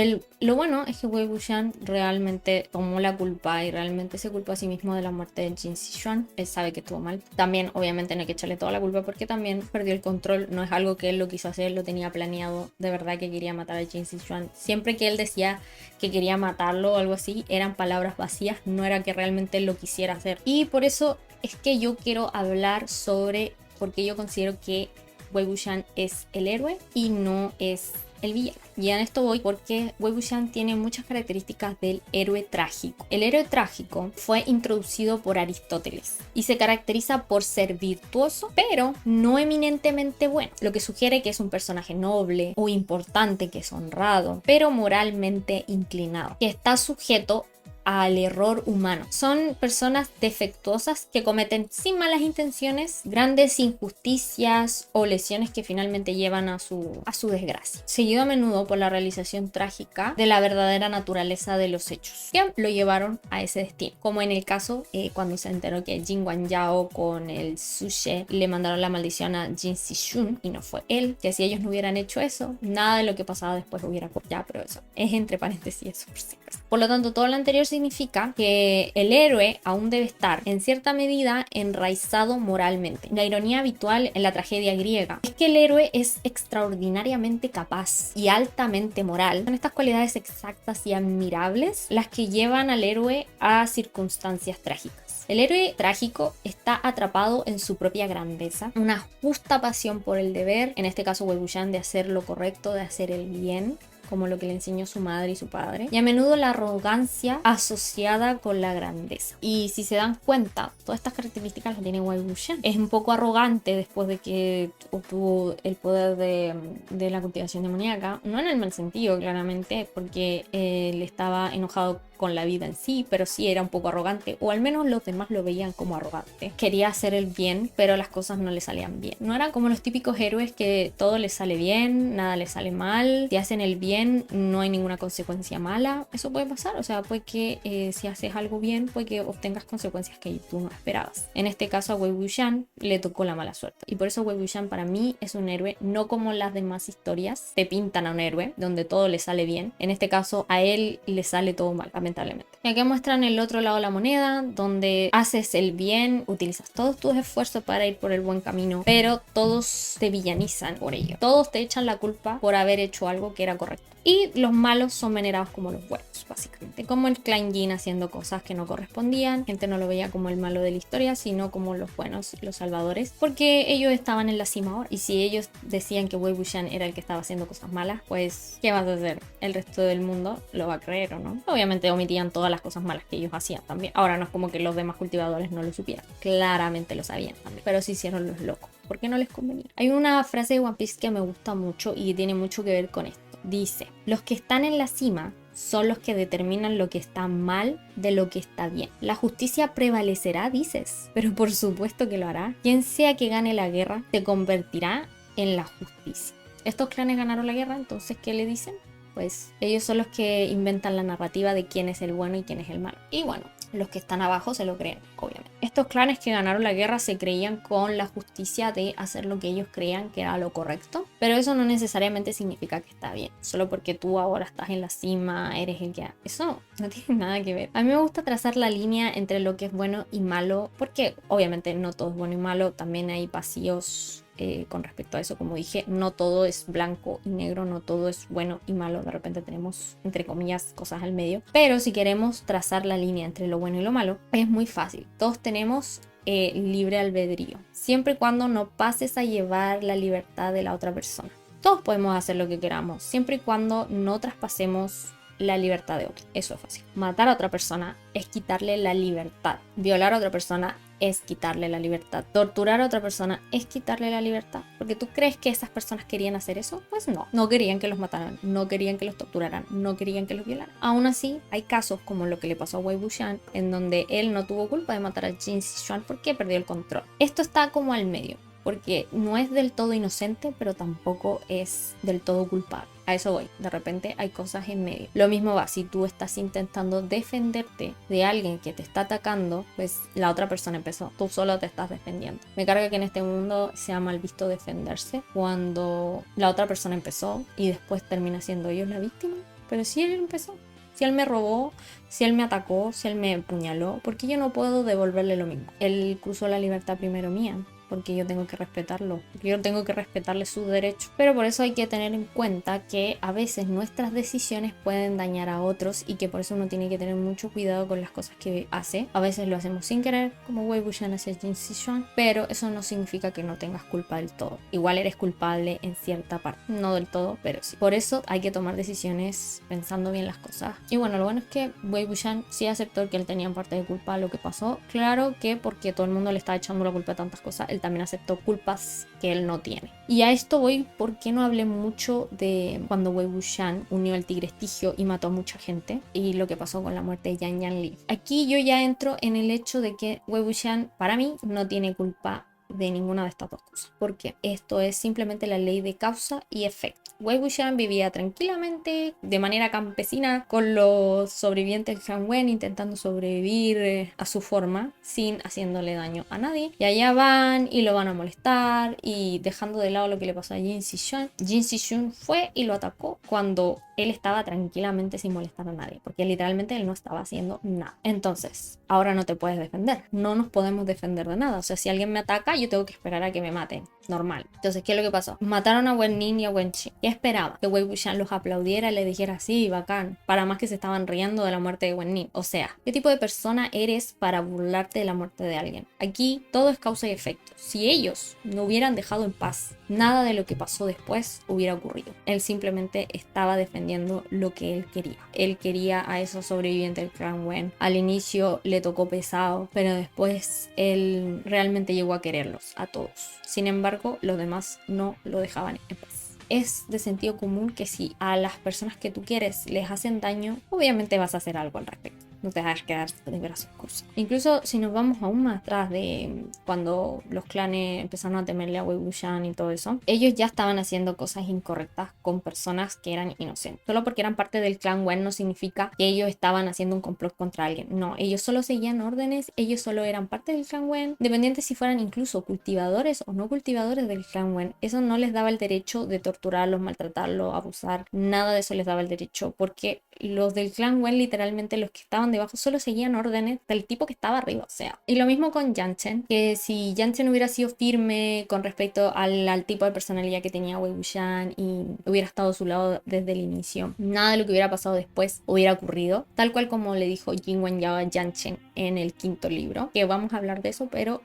lo bueno es que Wei Wuxian realmente tomó la culpa y realmente se culpó a sí mismo de la muerte de Jin Zixuan. Él sabe que mal. También obviamente no hay que echarle toda la culpa porque también perdió el control, no es algo que él lo quiso hacer, lo tenía planeado, de verdad que quería matar a Jin Zixuan. Siempre que él decía que quería matarlo o algo así, eran palabras vacías, no era que realmente él lo quisiera hacer. Y por eso es que yo quiero hablar sobre por qué yo considero que Wei Wuxian es el héroe y no es el villano. Y en esto voy porque Wei Wuxian tiene muchas características del héroe trágico. El héroe trágico fue introducido por Aristóteles y se caracteriza por ser virtuoso, pero no eminentemente bueno, lo que sugiere que es un personaje noble o importante, que es honrado, pero moralmente inclinado, que está sujeto al error humano. Son personas defectuosas que cometen sin malas intenciones grandes injusticias o lesiones que finalmente llevan a su desgracia, seguido a menudo por la realización trágica de la verdadera naturaleza de los hechos que lo llevaron a ese destino, como en el caso cuando se enteró que Jin Wanjiao con el Sushi le mandaron la maldición a Jin Zixuan y no fue él, que si ellos no hubieran hecho eso, nada de lo que pasaba después hubiera ocurrido. Ya, pero eso es entre paréntesis, eso por si acaso. Por lo tanto, todo lo anterior significa que el héroe aún debe estar en cierta medida enraizado moralmente. La ironía habitual en la tragedia griega es que el héroe es extraordinariamente capaz y altamente moral. Son estas cualidades exactas y admirables las que llevan al héroe a circunstancias trágicas. El héroe trágico está atrapado en su propia grandeza, una justa pasión por el deber, en este caso Wei Wuxian, de hacer lo correcto, de hacer el bien, como lo que le enseñó su madre y su padre, y a menudo la arrogancia asociada con la grandeza. Y si se dan cuenta, todas estas características las tiene Wei Wuxian. Es un poco arrogante después de que obtuvo el poder de la cultivación demoníaca, no en el mal sentido, claramente, porque él estaba enojado con la vida en sí, pero sí era un poco arrogante, o al menos los demás lo veían como arrogante. Quería hacer el bien, pero las cosas no le salían bien. No eran como los típicos héroes que todo les sale bien, nada les sale mal, te hacen el bien bien, no hay ninguna consecuencia mala. Eso puede pasar, o sea, puede que si haces algo bien, puede que obtengas consecuencias que tú no esperabas. En este caso a Wei Wuxian le tocó la mala suerte. Y por eso Wei Wuxian para mí es un héroe, no como las demás historias te pintan a un héroe, donde todo le sale bien. En este caso a él le sale todo mal, lamentablemente. Y aquí muestran el otro lado de la moneda, donde haces el bien, utilizas todos tus esfuerzos para ir por el buen camino, pero todos te villanizan por ello. Todos te echan la culpa por haber hecho algo que era correcto. Y los malos son venerados como los buenos, básicamente. Como el Clan Jin haciendo cosas que no correspondían. Gente no lo veía como el malo de la historia, sino como los buenos, los salvadores. Porque ellos estaban en la cima ahora. Y si ellos decían que Wei Wuxian era el que estaba haciendo cosas malas, pues, ¿qué vas a hacer? El resto del mundo lo va a creer, ¿o no? Obviamente omitían todas las cosas malas que ellos hacían también. Ahora no es como que los demás cultivadores no lo supieran. Claramente lo sabían también. Pero se hicieron los locos, porque no les convenía. Hay una frase de One Piece que me gusta mucho y tiene mucho que ver con esto. Dice, los que están en la cima son los que determinan lo que está mal de lo que está bien. La justicia prevalecerá, dices, pero por supuesto que lo hará. Quien sea que gane la guerra se convertirá en la justicia. Estos clanes ganaron la guerra, entonces ¿qué le dicen? Pues ellos son los que inventan la narrativa de quién es el bueno y quién es el malo. Y bueno, los que están abajo se lo creen, obviamente. Estos clanes que ganaron la guerra se creían con la justicia de hacer lo que ellos creían que era lo correcto, pero eso no necesariamente significa que está bien. Solo porque tú ahora estás en la cima, eres el que... Eso no tiene nada que ver. A mí me gusta trazar la línea entre lo que es bueno y malo, porque obviamente no todo es bueno y malo, también hay vacíos con respecto a eso. Como dije, no todo es blanco y negro, no todo es bueno y malo, de repente tenemos entre comillas cosas al medio, pero si queremos trazar la línea entre lo bueno y lo malo es muy fácil. Todos tenemos libre albedrío, siempre y cuando no pases a llevar la libertad de la otra persona. Todos podemos hacer lo que queramos, siempre y cuando no traspasemos la libertad de otro. Eso es fácil. Matar a otra persona es quitarle la libertad. Violar a otra persona es quitarle la libertad. Torturar a otra persona es quitarle la libertad. Porque tú crees que esas personas querían hacer eso, pues no. No querían que los mataran, no querían que los torturaran, no querían que los violaran. Aún así, hay casos como lo que le pasó a Wei Wuxian, en donde él no tuvo culpa de matar a Jin Zixuan porque perdió el control. Esto está como al medio, porque no es del todo inocente, pero tampoco es del todo culpable. A eso voy, de repente hay cosas en medio. Lo mismo va, si tú estás intentando defenderte de alguien que te está atacando, pues la otra persona empezó, tú solo te estás defendiendo. Me carga que en este mundo sea mal visto defenderse cuando la otra persona empezó y después termina siendo ellos la víctima. Pero si él empezó, si él me robó, si él me atacó, si él me apuñaló, ¿por qué yo no puedo devolverle lo mismo? Él cruzó la libertad primero mía, porque yo tengo que respetarlo, porque yo tengo que respetarle sus derechos. Pero por eso hay que tener en cuenta que a veces nuestras decisiones pueden dañar a otros y que por eso uno tiene que tener mucho cuidado con las cosas que hace. A veces lo hacemos sin querer, como Wei Wuxian hace Jin Zixuan, pero eso no significa que no tengas culpa del todo. Igual eres culpable en cierta parte, no del todo, pero sí. Por eso hay que tomar decisiones pensando bien las cosas. Y bueno, lo bueno es que Wei Wuxian sí aceptó que él tenía parte de culpa de lo que pasó. Claro que porque todo el mundo le está echando la culpa de tantas cosas, él también aceptó culpas que él no tiene. Y a esto voy porque no hablé mucho de cuando Wei Wuxian unió el tigre estigio y mató a mucha gente y lo que pasó con la muerte de Yang Yanli. Aquí yo ya entro en el hecho de que Wei Wuxian para mí no tiene culpa de ninguna de estas dos cosas, porque esto es simplemente la ley de causa y efecto. Wei Wuxian vivía tranquilamente de manera campesina con los sobrevivientes de Han Wen intentando sobrevivir a su forma sin haciéndole daño a nadie, y allá van y lo van a molestar y dejando de lado lo que le pasó a Jin Zixuan. Jin Zixuan fue y lo atacó cuando él estaba tranquilamente sin molestar a nadie, porque literalmente él no estaba haciendo nada. Entonces, ahora no te puedes defender, no nos podemos defender de nada. O sea, si alguien me ataca, yo tengo que esperar a que me maten, normal. Entonces, ¿qué es lo que pasó? Mataron a Wen Ning y a Wen Qi. ¿Qué esperaba? Que Wei Wuxian los aplaudiera y le dijera sí, bacán, para más que se estaban riendo de la muerte de Wen Ning. O sea, ¿qué tipo de persona eres para burlarte de la muerte de alguien? Aquí todo es causa y efecto. Si ellos no hubieran dejado en paz, nada de lo que pasó después hubiera ocurrido. Él simplemente estaba defendiendo lo que él quería. Él quería a esos sobrevivientes del clan Wen. Al inicio le tocó pesado, pero después él realmente llegó a quererlos a todos. Sin embargo, los demás no lo dejaban en paz. Es de sentido común que si a las personas que tú quieres les hacen daño, obviamente vas a hacer algo al respecto. no te vas a quedar de brazos cruzados. Incluso si nos vamos aún más atrás de cuando los clanes empezaron a temerle a Wei Wuxian y todo eso, ellos ya estaban haciendo cosas incorrectas con personas que eran inocentes. Solo porque eran parte del clan Wen no significa que ellos estaban haciendo un complot contra alguien. No, ellos solo seguían órdenes, ellos solo eran parte del clan Wen, dependientes si fueran incluso cultivadores o no cultivadores del clan Wen. Eso no les daba el derecho de torturarlos, maltratarlos, abusar, nada de eso les daba el derecho, porque los del clan Wen, literalmente los que estaban debajo, solo seguían órdenes del tipo que estaba arriba, o sea. Y lo mismo con Yanchen, que si Yanchen hubiera sido firme con respecto al tipo de personalidad que tenía Wei Wuxian y hubiera estado a su lado desde el inicio, nada de lo que hubiera pasado después hubiera ocurrido, tal cual como le dijo Jin Wenyao a Yanchen en el 5.º libro, que vamos a hablar de eso, pero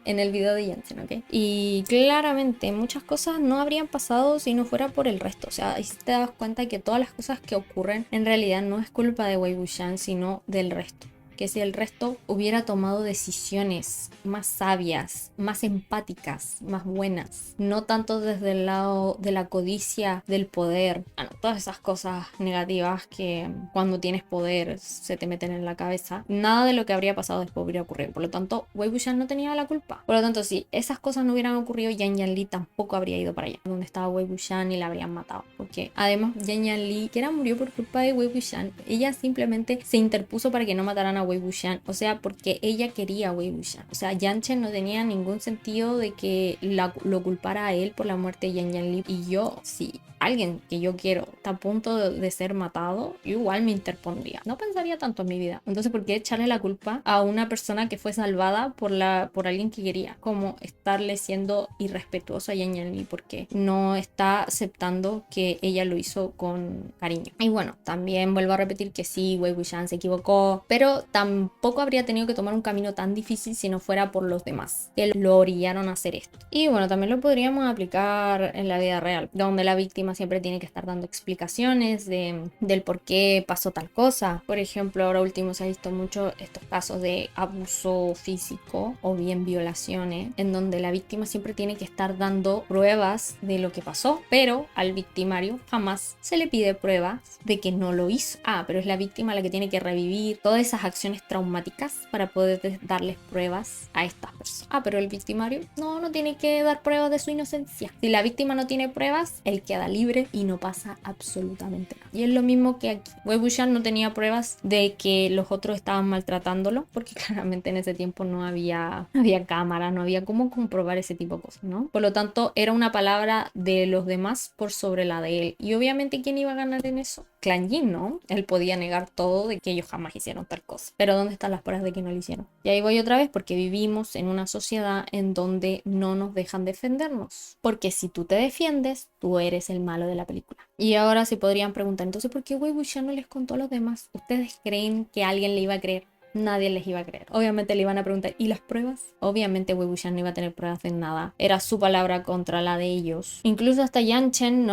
en el video de Yanchen, ¿ok? Y claramente muchas cosas no habrían pasado si no fuera por el resto. O sea, ahí te das cuenta que todas las cosas que ocurren en realidad no es culpa de Wei Wuxian, sino del resto. Que si el resto hubiera tomado decisiones más sabias, más empáticas, más buenas, no tanto desde el lado de la codicia del poder, bueno, todas esas cosas negativas que cuando tienes poder se te meten en la cabeza, nada de lo que habría pasado después hubiera ocurrido. Por lo tanto, Wei Wuxian no tenía la culpa. Por lo tanto, si esas cosas no hubieran ocurrido, Yan Yanli tampoco habría ido para allá, donde estaba Wei Wuxian, y la habrían matado. Porque además, Yan Yanli, que era murió por culpa de Wei Wuxian, ella simplemente se interpuso para que no mataran a Wei Wuxian, o sea, porque ella quería a Wei Wuxian. O sea, Yanchen no tenía ningún sentido de que lo culpara a él por la muerte de Yan Yanli. Y yo, sí, alguien que yo quiero está a punto de ser matado, yo igual me interpondría. No pensaría tanto en mi vida. Entonces, ¿por qué echarle la culpa a una persona que fue salvada por alguien que quería? Como estarle siendo irrespetuoso a Yan Yanli porque no está aceptando que ella lo hizo con cariño. Y bueno, también vuelvo a repetir que sí, Wei Wuxian se equivocó, pero tampoco habría tenido que tomar un camino tan difícil si no fuera por los demás, que lo orillaron a hacer esto. Y bueno, también lo podríamos aplicar en la vida real, donde la víctima siempre tiene que estar dando explicaciones del por qué pasó tal cosa. Por ejemplo, ahora último se ha visto mucho estos casos de abuso físico o bien violaciones, en donde la víctima siempre tiene que estar dando pruebas de lo que pasó, pero al victimario jamás se le pide pruebas de que no lo hizo. Pero es la víctima la que tiene que revivir todas esas acciones traumáticas para poder darles pruebas a estas personas. Pero el victimario no tiene que dar pruebas de su inocencia. Si la víctima no tiene pruebas, él queda libre y no pasa absolutamente nada. Y es lo mismo que aquí. Wei Wuxian no tenía pruebas de que los otros estaban maltratándolo, porque claramente en ese tiempo no había cámara, no había cómo comprobar ese tipo de cosas, ¿no? Por lo tanto, era una palabra de los demás por sobre la de él. Y obviamente, ¿quién iba a ganar en eso? Clan Jin, ¿no? Él podía negar todo de que ellos jamás hicieron tal cosa. Pero ¿dónde están las pruebas de que no lo hicieron? Y ahí voy otra vez, porque vivimos en una sociedad en donde no nos dejan defendernos. Porque si tú te defiendes, tú eres el malo de la película. Y ahora se podrían preguntar, entonces, ¿por qué Wei Wuxian no les contó a los demás? ¿Ustedes creen que alguien le iba a creer? Nadie les iba a creer. Obviamente le iban a preguntar, ¿y las pruebas? Obviamente Wei Wuxian no iba a tener pruebas de nada. Era su palabra contra la de ellos. Incluso hasta Yanchen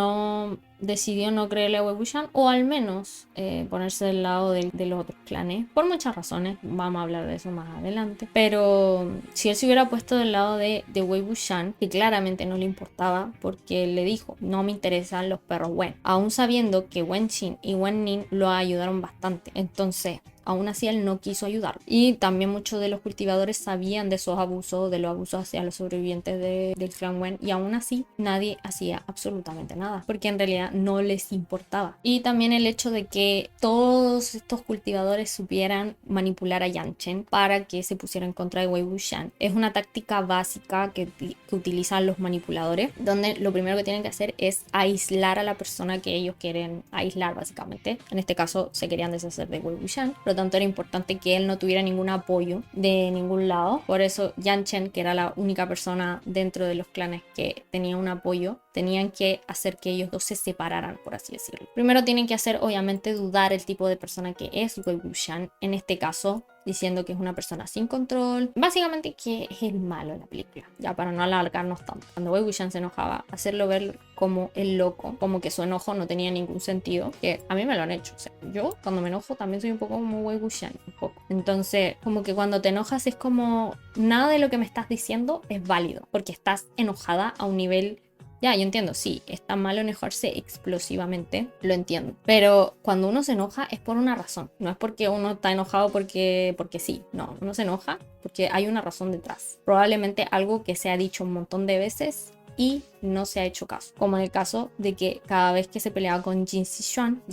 decidió no creerle a Wei Wuxian, o al menos ponerse del lado de los otros clanes, por muchas razones. Vamos a hablar de eso más adelante. Pero si él se hubiera puesto del lado de Wei Wuxian, que claramente no le importaba, porque él le dijo, no me interesan los perros Wen, aún sabiendo que Wen Qin y Wen Ning lo ayudaron bastante. Entonces, aún así él no quiso ayudar. Y también muchos de los cultivadores sabían de esos abusos, de los abusos hacia los sobrevivientes del clan Wen, y aún así nadie hacía absolutamente nada, porque en realidad no les importaba. Y también el hecho de que todos estos cultivadores supieran manipular a Yanchen para que se pusiera en contra de Wei Wuxian. Es una táctica básica que utilizan los manipuladores, donde lo primero que tienen que hacer es aislar a la persona que ellos quieren aislar, básicamente. En este caso se querían deshacer de Wei Wuxian. Por lo tanto, era importante que él no tuviera ningún apoyo de ningún lado. Por eso Yanchen, que era la única persona dentro de los clanes que tenía un apoyo, tenían que hacer que ellos dos se separaran, por así decirlo. Primero tienen que hacer, obviamente, dudar el tipo de persona que es Wei Wuxian. En este caso, diciendo que es una persona sin control, básicamente que es el malo en la película, ya para no alargarnos tanto. Cuando Wei Wuxian se enojaba, hacerlo ver como el loco, como que su enojo no tenía ningún sentido, que a mí me lo han hecho. O sea, yo cuando me enojo también soy un poco como Wei Wuxian, un poco. Entonces, como que cuando te enojas es como nada de lo que me estás diciendo es válido, porque estás enojada a un nivel Ya, yo entiendo, sí, está mal enojarse explosivamente, lo entiendo. Pero cuando uno se enoja es por una razón. No es porque uno está enojado porque sí. No, uno se enoja porque hay una razón detrás. Probablemente algo que se ha dicho un montón de veces y no se ha hecho caso. Como en el caso de que cada vez que se peleaba con Jin Sishuan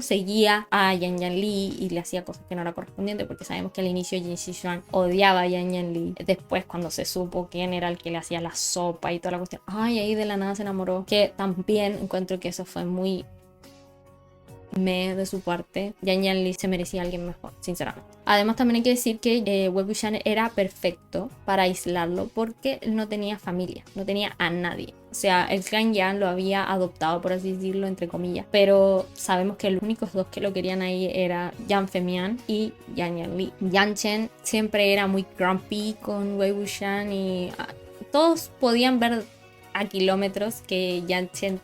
seguía a Yan Yan Li y le hacía cosas que no era correspondiente, porque sabemos que al inicio Jin Sishuan odiaba a Yan Yan Li. Después, cuando se supo quién era el que le hacía la sopa y toda la cuestión, ay, ahí de la nada se enamoró. Que también encuentro que eso fue muy de su parte. Yan Yan Li se merecía a alguien mejor, sinceramente. Además, también hay que decir que Wei Wuxian era perfecto para aislarlo porque él no tenía familia, no tenía a nadie. O sea, el clan Yan lo había adoptado, por así decirlo, entre comillas. Pero sabemos que los únicos dos que lo querían ahí era Yan Femian y Yan Yan Li. Yan Chen siempre era muy grumpy con Wei Wuxian y todos podían ver a kilómetros que Yan Chen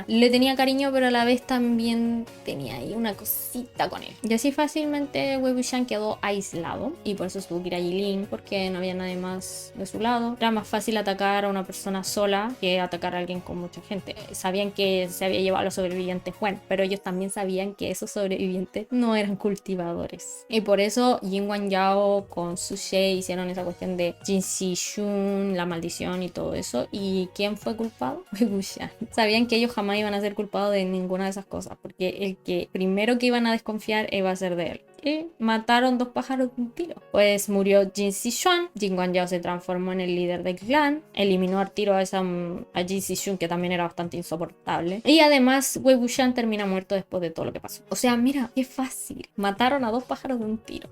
le tenía cariño, pero a la vez también tenía ahí una cosita con él. Y así fácilmente Wei Wuxian quedó aislado y por eso tuvo que ir a Yilin, porque no había nadie más de su lado. Era más fácil atacar a una persona sola que atacar a alguien con mucha gente. Sabían que se había llevado a los sobrevivientes, bueno, pero ellos también sabían que esos sobrevivientes no eran cultivadores. Y por eso Yin Wangyao con Su She hicieron esa cuestión de Jin Sishun, la maldición y todo eso. ¿Y quién fue culpado? Wei Wuxian. Sabían que ellos jamás iban a ser culpados de ninguna de esas cosas, porque el que primero que iban a desconfiar iba a ser de él. Y mataron dos pájaros de un tiro. Pues murió Jin Sishuan, Jin Wangyao se transformó en el líder del clan, eliminó al tiro a Jin Sishun, que también era bastante insoportable. Y además Wei Wuxian termina muerto después de todo lo que pasó. O sea, mira, qué fácil. Mataron a dos pájaros de un tiro.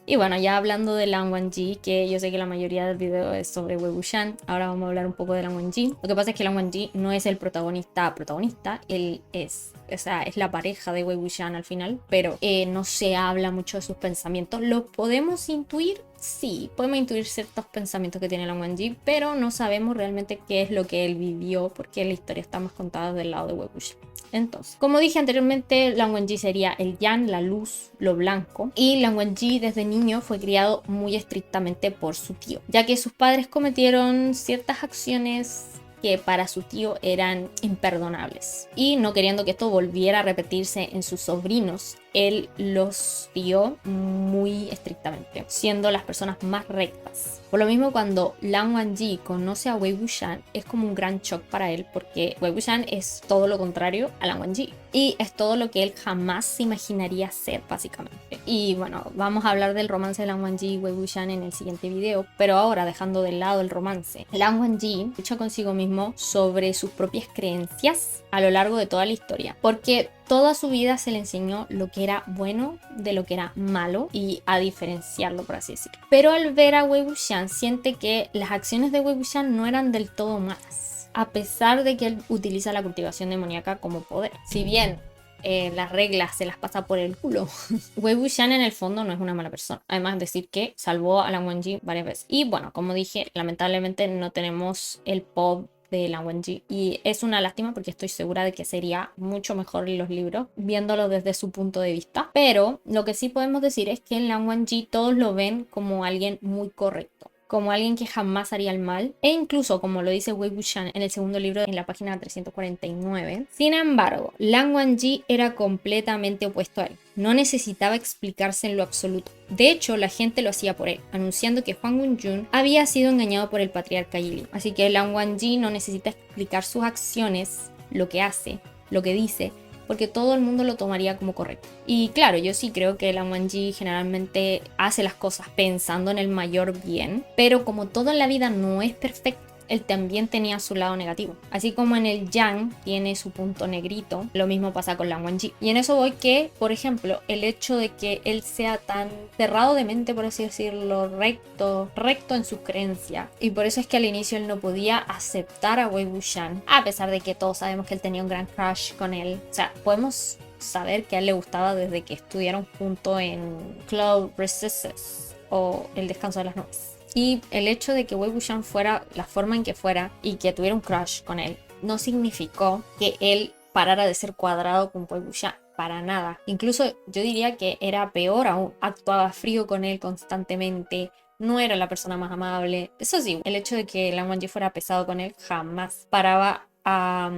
Y bueno, ya hablando de Lan Wangji, que yo sé que la mayoría del video es sobre Wei Wuxian, ahora vamos a hablar un poco de Lan Wangji. Lo que pasa es que Lan Wangji no es el protagonista, él es, o sea, es la pareja de Wei Wuxian al final, pero no se habla mucho de sus pensamientos. ¿Lo podemos intuir? Sí, podemos intuir ciertos pensamientos que tiene Lan Wangji, pero no sabemos realmente qué es lo que él vivió, porque la historia está más contada del lado de Wei Wuxian. Entonces, como dije anteriormente, Lan Wangji sería el Yan, la luz, lo blanco. Y Lan Wangji desde niño fue criado muy estrictamente por su tío, ya que sus padres cometieron ciertas acciones que para su tío eran imperdonables. Y no queriendo que esto volviera a repetirse en sus sobrinos, él los crió muy estrictamente, siendo las personas más rectas. Por lo mismo, cuando Lan Wangji conoce a Wei Wuxian, es como un gran shock para él, porque Wei Wuxian es todo lo contrario a Lan Wangji. Y es todo lo que él jamás se imaginaría ser, básicamente. Y bueno, vamos a hablar del romance de Lan Wangji y Wei Wuxian en el siguiente video. Pero ahora, dejando de lado el romance, Lan Wangji lucha consigo mismo sobre sus propias creencias a lo largo de toda la historia. Porque toda su vida se le enseñó lo que era bueno de lo que era malo y a diferenciarlo, por así decirlo. Pero al ver a Wei Wuxian, siente que las acciones de Wei Wuxian no eran del todo malas, a pesar de que él utiliza la cultivación demoníaca como poder. Si bien las reglas se las pasa por el culo, Wei Wuxian en el fondo no es una mala persona. Además, decir que salvó a Lan Wangji varias veces. Y bueno, como dije, lamentablemente no tenemos el pod de Lan Wangji y es una lástima porque estoy segura de que sería mucho mejor en los libros viéndolo desde su punto de vista. Pero lo que sí podemos decir es que en Lan Wangji todos lo ven como alguien muy correcto, como alguien que jamás haría el mal, e incluso como lo dice Wei Wuxian en el segundo libro en la página 349. Sin embargo, Lan Wangji era completamente opuesto a él. No necesitaba explicarse en lo absoluto. De hecho, la gente lo hacía por él, anunciando que Huang Wenjun había sido engañado por el patriarca Yili. Así que Lan Wangji no necesita explicar sus acciones, lo que hace, lo que dice, porque todo el mundo lo tomaría como correcto. Y claro, yo sí creo que Lan Wangji generalmente hace las cosas pensando en el mayor bien, pero como todo en la vida no es perfecto, él también tenía su lado negativo. Así como en el Yang tiene su punto negrito, lo mismo pasa con Lan Wangji. Y en eso voy que, por ejemplo, el hecho de que él sea tan cerrado de mente, por así decirlo, recto en su creencia. Y por eso es que al inicio él no podía aceptar a Wei Wuxian, a pesar de que todos sabemos que él tenía un gran crush con él. O sea, podemos saber que a él le gustaba desde que estudiaron juntos en Cloud Recesses o El Descanso de las Nubes. Y el hecho de que Wei Wuxian fuera la forma en que fuera y que tuviera un crush con él no significó que él parara de ser cuadrado con Wei Wuxian, para nada. Incluso yo diría que era peor aún, actuaba frío con él constantemente, no era la persona más amable. Eso sí, el hecho de que Lan Wangji fuera pesado con él jamás paraba a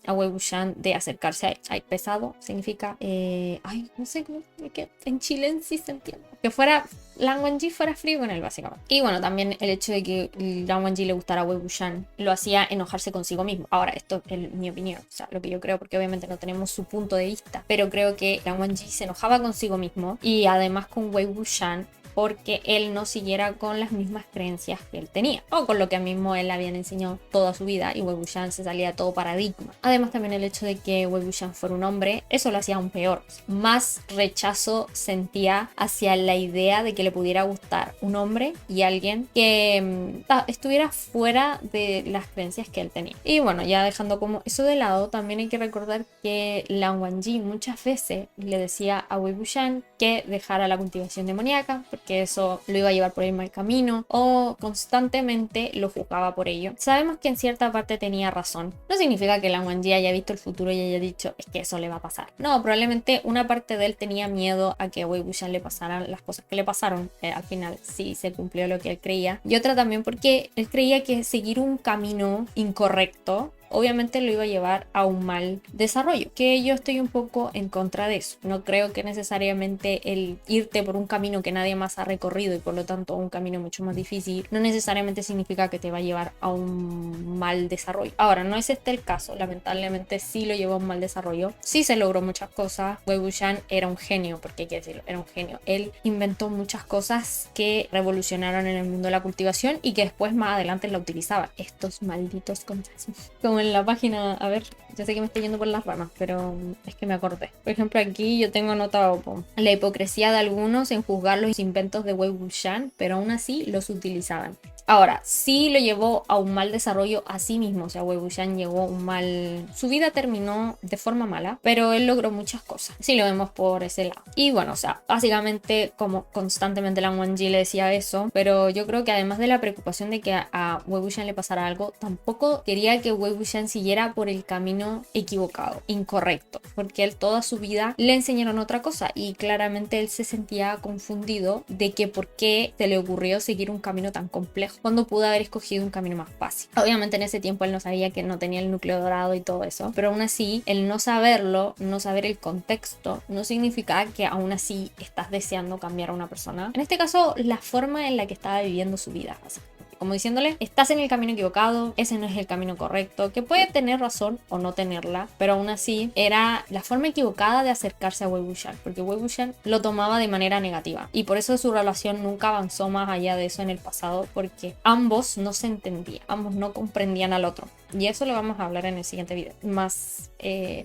Wei Wuxian de acercarse a él. Ay, pesado significa, no sé cómo, que en Chile en sí se entiende. Que fuera, Lan Wangji fuera frío con él, básicamente. Y bueno, también el hecho de que Lan Wangji le gustara a Wei Wuxian lo hacía enojarse consigo mismo. Ahora, esto es mi opinión, o sea, lo que yo creo, porque obviamente no tenemos su punto de vista, pero creo que Lan Wangji se enojaba consigo mismo y además con Wei Wuxian porque él no siguiera con las mismas creencias que él tenía, o con lo que a mismo él habían enseñado toda su vida, y Wei Wuxian se salía de todo paradigma. Además también el hecho de que Wei Wuxian fuera un hombre, eso lo hacía aún peor. Más rechazo sentía hacia la idea de que le pudiera gustar un hombre y alguien que estuviera fuera de las creencias que él tenía. Y bueno, ya dejando como eso de lado, también hay que recordar que Lan Wangji muchas veces le decía a Wei Wuxian que dejara la cultivación demoníaca, que eso lo iba a llevar por el mal camino, o constantemente lo juzgaba por ello. Sabemos que en cierta parte tenía razón. No significa que Lan Wangji haya visto el futuro y haya dicho es que eso le va a pasar. No, probablemente una parte de él tenía miedo a que a Wei Wuxian le pasaran las cosas que le pasaron. Al final sí se cumplió lo que él creía. Y otra también porque él creía que seguir un camino incorrecto obviamente lo iba a llevar a un mal desarrollo, que yo estoy un poco en contra de eso. No creo que necesariamente el irte por un camino que nadie más ha recorrido y por lo tanto un camino mucho más difícil no necesariamente significa que te va a llevar a un mal desarrollo. Ahora, no es este el caso, lamentablemente sí lo llevó a un mal desarrollo, sí se logró muchas cosas. Wei Wuxian era un genio, porque hay que decirlo, era un genio. Él inventó muchas cosas que revolucionaron en el mundo de la cultivación y que después más adelante la utilizaban estos malditos fantasmas. Como en la página, a ver, yo sé que me estoy yendo por las ramas, pero es que me acordé. Por ejemplo, aquí yo tengo anotado la hipocresía de algunos en juzgar los inventos de Wei Wuxian, pero aún así los utilizaban. Ahora, sí lo llevó a un mal desarrollo a sí mismo, o sea, Wei Wuxian llegó a un mal... Su vida terminó de forma mala, pero él logró muchas cosas, si lo vemos por ese lado. Y bueno, o sea, básicamente como constantemente Lan Wangji le decía eso, pero yo creo que además de la preocupación de que a Wei Wuxian le pasara algo, tampoco quería que Wei Wuxian siguiera por el camino equivocado, incorrecto, porque él toda su vida le enseñaron otra cosa y claramente él se sentía confundido de que por qué se le ocurrió seguir un camino tan complejo cuando pudo haber escogido un camino más fácil. Obviamente en ese tiempo él no sabía que no tenía el núcleo dorado y todo eso, pero aún así el no saberlo, no saber el contexto, no significa que aún así estás deseando cambiar a una persona. En este caso, la forma en la que estaba viviendo su vida, así. Como diciéndole, estás en el camino equivocado, ese no es el camino correcto, que puede tener razón o no tenerla, pero aún así era la forma equivocada de acercarse a Wei Wuxian, porque Wei Wuxian lo tomaba de manera negativa y por eso su relación nunca avanzó más allá de eso en el pasado, porque ambos no se entendían, ambos no comprendían al otro. Y eso lo vamos a hablar en el siguiente video, más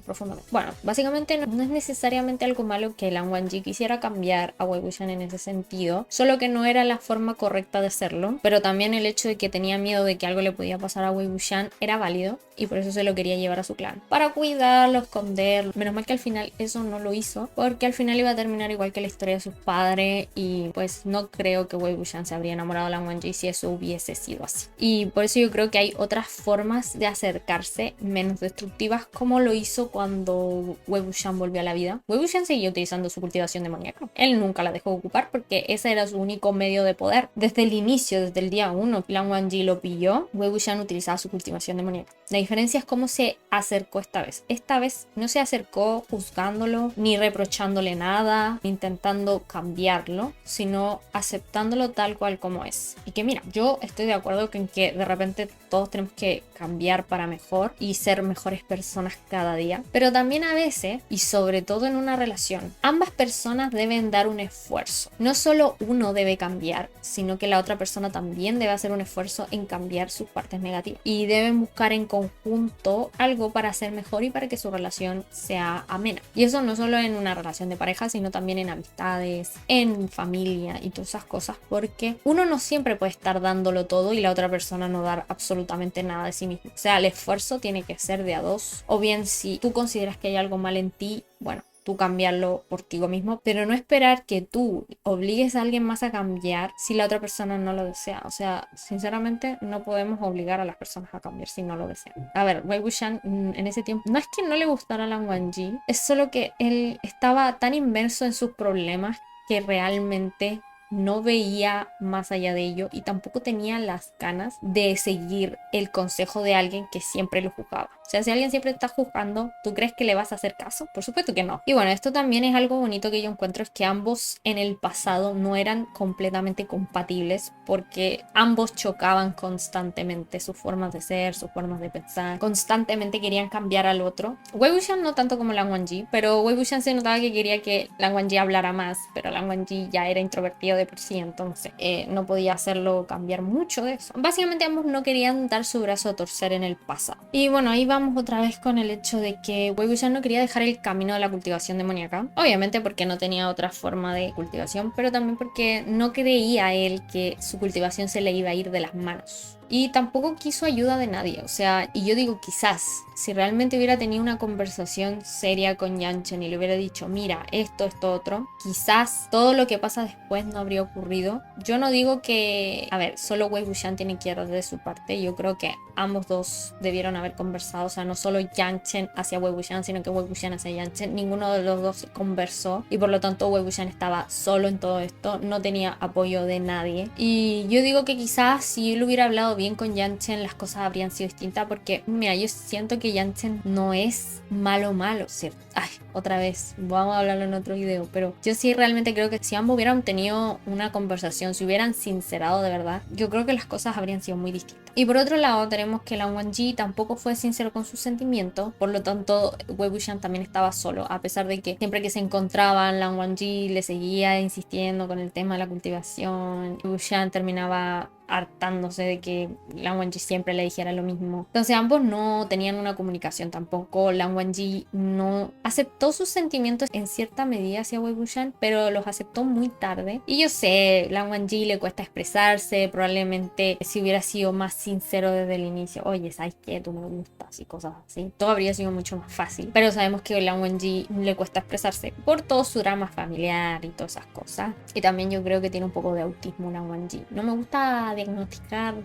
profundamente. Bueno, básicamente no es necesariamente algo malo que Lan Wangji quisiera cambiar a Wei Wuxian en ese sentido, solo que no era la forma correcta de hacerlo, pero también el hecho de que tenía miedo de que algo le podía pasar a Wei Wuxian era válido y por eso se lo quería llevar a su clan, para cuidarlo, esconderlo. Menos mal que al final eso no lo hizo, porque al final iba a terminar igual que la historia de sus padres y pues no creo que Wei Wuxian se habría enamorado de Lan Wangji si eso hubiese sido así. Y por eso yo creo que hay otras formas de acercarse menos destructivas, como lo hizo cuando Wei Wuxian volvió a la vida. Wei Wuxian seguía utilizando su cultivación demoníaca. Él nunca la dejó ocupar porque ese era su único medio de poder. Desde el inicio, desde el día 1, Lan Wangji lo pilló, Wei Wuxian utilizaba su cultivación demoníaca. La diferencia es cómo se acercó esta vez. Esta vez no se acercó juzgándolo, ni reprochándole nada, ni intentando cambiarlo, sino aceptándolo tal cual como es. Y que mira, yo estoy de acuerdo con que de repente todos tenemos que cambiar para mejor y ser mejores personas cada día, pero también a veces, y sobre todo en una relación, ambas personas deben dar un esfuerzo. No solo uno debe cambiar, sino que la otra persona también debe hacer un esfuerzo en cambiar sus partes negativas y deben buscar en conjunto algo para ser mejor y para que su relación sea amena. Y eso no solo en una relación de pareja, sino también en amistades, en familia y todas esas cosas, porque uno no siempre puede estar dándolo todo y la otra persona no dar absolutamente nada de sí mismo. O sea, el esfuerzo tiene que ser de a dos, o bien si tú consideras que hay algo mal en ti, bueno, tú cambiarlo por ti mismo, pero no esperar que tú obligues a alguien más a cambiar si la otra persona no lo desea. O sea, sinceramente no podemos obligar a las personas a cambiar si no lo desean. A ver, Wei Wuxian en ese tiempo no es que no le gustara a Lan Wangji, es solo que él estaba tan inmerso en sus problemas que realmente no veía más allá de ello y tampoco tenía las ganas de seguir el consejo de alguien que siempre lo juzgaba. O sea, si alguien siempre está juzgando, ¿tú crees que le vas a hacer caso? Por supuesto que no. Y bueno, esto también es algo bonito que yo encuentro, es que ambos en el pasado no eran completamente compatibles porque ambos chocaban constantemente sus formas de ser, sus formas de pensar, constantemente querían cambiar al otro. Wei Wuxian no tanto como Lan Wangji, pero Wei Wuxian se notaba que quería que Lan Wangji hablara más, pero Lan Wangji ya era introvertido de por sí, entonces no podía hacerlo cambiar mucho de eso. Básicamente ambos no querían dar su brazo a torcer en el pasado. Y bueno, ahí vamos otra vez con el hecho de que Wei Wuxian no quería dejar el camino de la cultivación demoníaca, obviamente porque no tenía otra forma de cultivación, pero también porque no creía él que su cultivación se le iba a ir de las manos. Y tampoco quiso ayuda de nadie, o sea, y yo digo quizás, si realmente hubiera tenido una conversación seria con Yanchen y le hubiera dicho, mira, esto, otro, quizás todo lo que pasa después no habría ocurrido. Yo no digo que, a ver, solo Wei Wuxian tiene que ir de su parte, yo creo que ambos dos debieron haber conversado, o sea, no solo Yanchen hacia Wei Wuxian, sino que Wei Wuxian hacia Yanchen, ninguno de los dos conversó y por lo tanto Wei Wuxian estaba solo en todo esto, no tenía apoyo de nadie. Y yo digo que quizás si él hubiera hablado bien con Yanchen las cosas habrían sido distintas porque, mira, yo siento que Yanchen no es malo, ¿cierto? Ay, otra vez, vamos a hablarlo en otro video, pero yo sí realmente creo que si ambos hubieran tenido una conversación, si hubieran sincerado de verdad, yo creo que las cosas habrían sido muy distintas. Y por otro lado tenemos que Lan Wangji tampoco fue sincero con sus sentimientos, por lo tanto Wei Wuxian también estaba solo, a pesar de que siempre que se encontraban Lan Wangji le seguía insistiendo con el tema de la cultivación. Wei Wuxian terminaba hartándose de que Lan Wangji siempre le dijera lo mismo. Entonces ambos no tenían una comunicación tampoco. Lan Wangji no aceptó sus sentimientos en cierta medida hacia Wei Wuxian, pero los aceptó muy tarde. Y yo sé, Lan Wangji le cuesta expresarse, probablemente si hubiera sido más sincero desde el inicio, oye, ¿sabes qué? Tú me gustas y cosas así, todo habría sido mucho más fácil. Pero sabemos que a Lan Wangji le cuesta expresarse por todo su drama familiar y todas esas cosas. Y también yo creo que tiene un poco de autismo Lan Wangji. No me gusta diagnosticar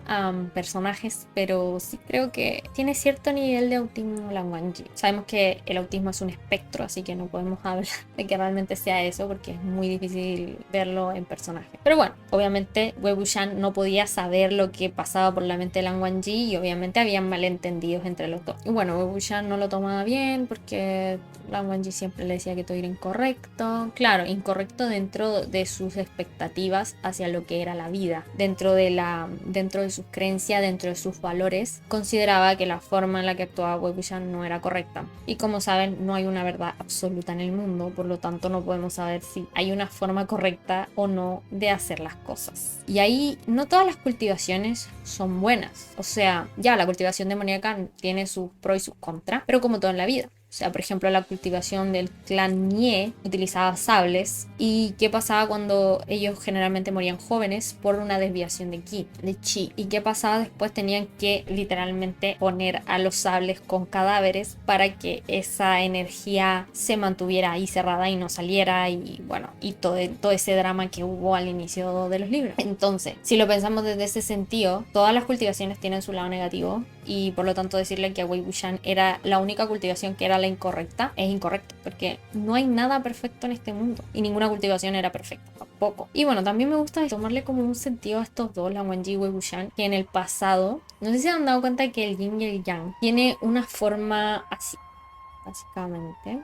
personajes, pero sí creo que tiene cierto nivel de autismo Lan Wangji. Sabemos que el autismo es un espectro, así que no podemos hablar de que realmente sea eso porque es muy difícil verlo en personaje. Pero bueno, obviamente Wei Wuxian no podía saber lo que pasaba por la mente de Lan Wangji y obviamente habían malentendidos entre los dos. Y bueno, Wei Wuxian no lo tomaba bien porque Lan Wangji siempre le decía que todo era incorrecto. Claro, incorrecto dentro de sus expectativas hacia lo que era la vida, dentro de sus creencias, dentro de sus valores. Consideraba que la forma en la que actuaba Wei Wuxian no era correcta. Y como saben, no hay una verdad absoluta en el mundo, por lo tanto no podemos saber si hay una forma correcta o no de hacer las cosas. Y ahí no todas las cultivaciones son buenas. O sea, ya la cultivación demoníaca tiene sus pros y sus contras, pero como todo en la vida. O sea, por ejemplo, la cultivación del clan Nie utilizaba sables. ¿Y qué pasaba cuando ellos generalmente morían jóvenes por una desviación de chi? ¿Y qué pasaba después? Tenían que literalmente poner a los sables con cadáveres para que esa energía se mantuviera ahí cerrada y no saliera. Y bueno, y todo ese drama que hubo al inicio de los libros. Entonces, si lo pensamos desde ese sentido, todas las cultivaciones tienen su lado negativo. Y por lo tanto decirle que a Wei Wuxian era la única cultivación que era la incorrecta es incorrecto, porque no hay nada perfecto en este mundo y ninguna cultivación era perfecta tampoco. Y bueno, también me gusta tomarle como un sentido a estos dos, Lan Wangji y Wei Wuxian, que en el pasado, no sé si se han dado cuenta que el yin y el yang tiene una forma así, básicamente.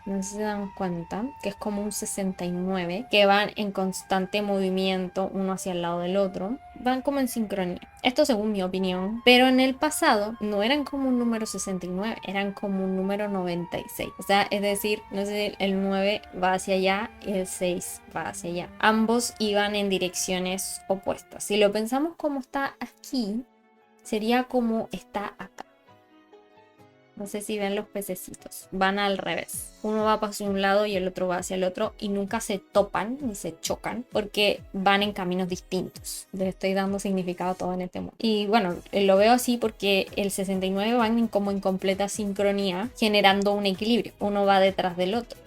No sé si se dan cuenta que es como un 69 que van en constante movimiento uno hacia el lado del otro, van como en sincronía. Esto según mi opinión, pero en el pasado no eran como un número 69, eran como un número 96. O sea, es decir, no sé, el 9 va hacia allá y el 6 va hacia allá. Ambos iban en direcciones opuestas. Si lo pensamos como está aquí, sería como está acá. No sé si ven los pececitos. Van al revés. Uno va hacia un lado y el otro va hacia el otro y nunca se topan ni se chocan porque van en caminos distintos. Les estoy dando significado a todo en este mundo. Y bueno, lo veo así porque el 69 van como en completa sincronía, generando un equilibrio. Uno va detrás del otro.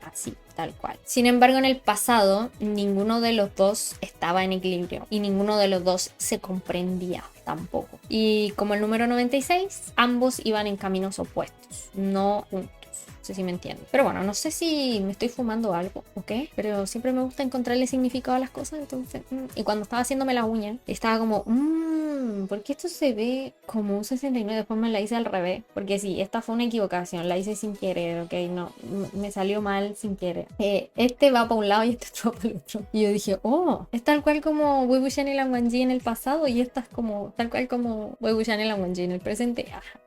Así, tal cual. Sin embargo, en el pasado, ninguno de los dos estaba en equilibrio y ninguno de los dos se comprendía tampoco. Y como el número 96, ambos iban en caminos opuestos, no juntos. No sé si me entienden. Pero bueno, no sé si me estoy fumando algo, ¿ok? Pero siempre me gusta encontrarle significado a las cosas, entonces... Y cuando estaba haciéndome la uña, estaba como... porque esto se ve como un 69, después me la hice al revés, porque sí, esta fue una equivocación, la hice sin querer, ok, no, me salió mal sin querer. Este va para un lado y este va para el otro. Y yo dije, oh, es tal cual como Wei Wuxian y Lan Wangji en el pasado y esta es como, tal cual como Wei Wuxian y Lan Wangji en el presente. Ajá.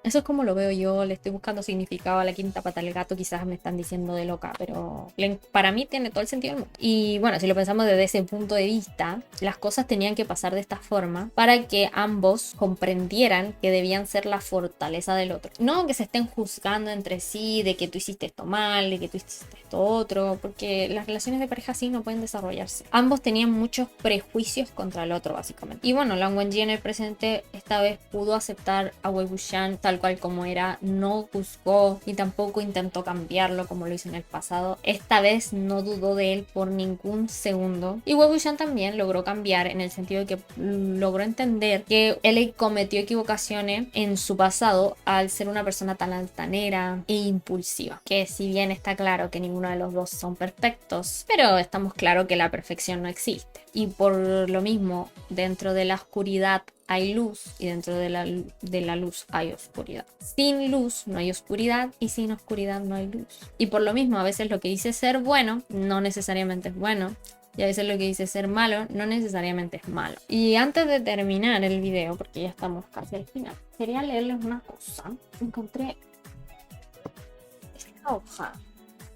Eso es como lo veo yo, le estoy buscando significado a la quinta pata del gato, quizás me están diciendo de loca, pero para mí tiene todo el sentido del mundo. Y bueno, si lo pensamos desde ese punto de vista, las cosas tenían que pasar de esta forma para que ambos comprendieran que debían ser la fortaleza del otro. No que se estén juzgando entre sí de que tú hiciste esto mal, de que tú hiciste esto otro, porque las relaciones de pareja así no pueden desarrollarse. Ambos tenían muchos prejuicios contra el otro, básicamente. Y bueno, Lan Wangji en el presente esta vez pudo aceptar a Wei Wuxian tal cual como era, no juzgó ni tampoco intentó cambiarlo como lo hizo en el pasado. Esta vez no dudó de él por ningún segundo. Y Wei Wuxian también logró cambiar en el sentido de que logró entender que él cometió equivocaciones en su pasado al ser una persona tan altanera e impulsiva. Que si bien está claro que ninguno de los dos son perfectos, pero estamos claros que la perfección no existe. Y por lo mismo, dentro de la oscuridad hay luz y dentro de la luz hay oscuridad. Sin luz no hay oscuridad y sin oscuridad no hay luz. Y por lo mismo, a veces lo que dice ser bueno no necesariamente es bueno. Y a veces lo que dice ser malo no necesariamente es malo. Y antes de terminar el video, porque ya estamos casi al final, quería leerles una cosa. Encontré esta hoja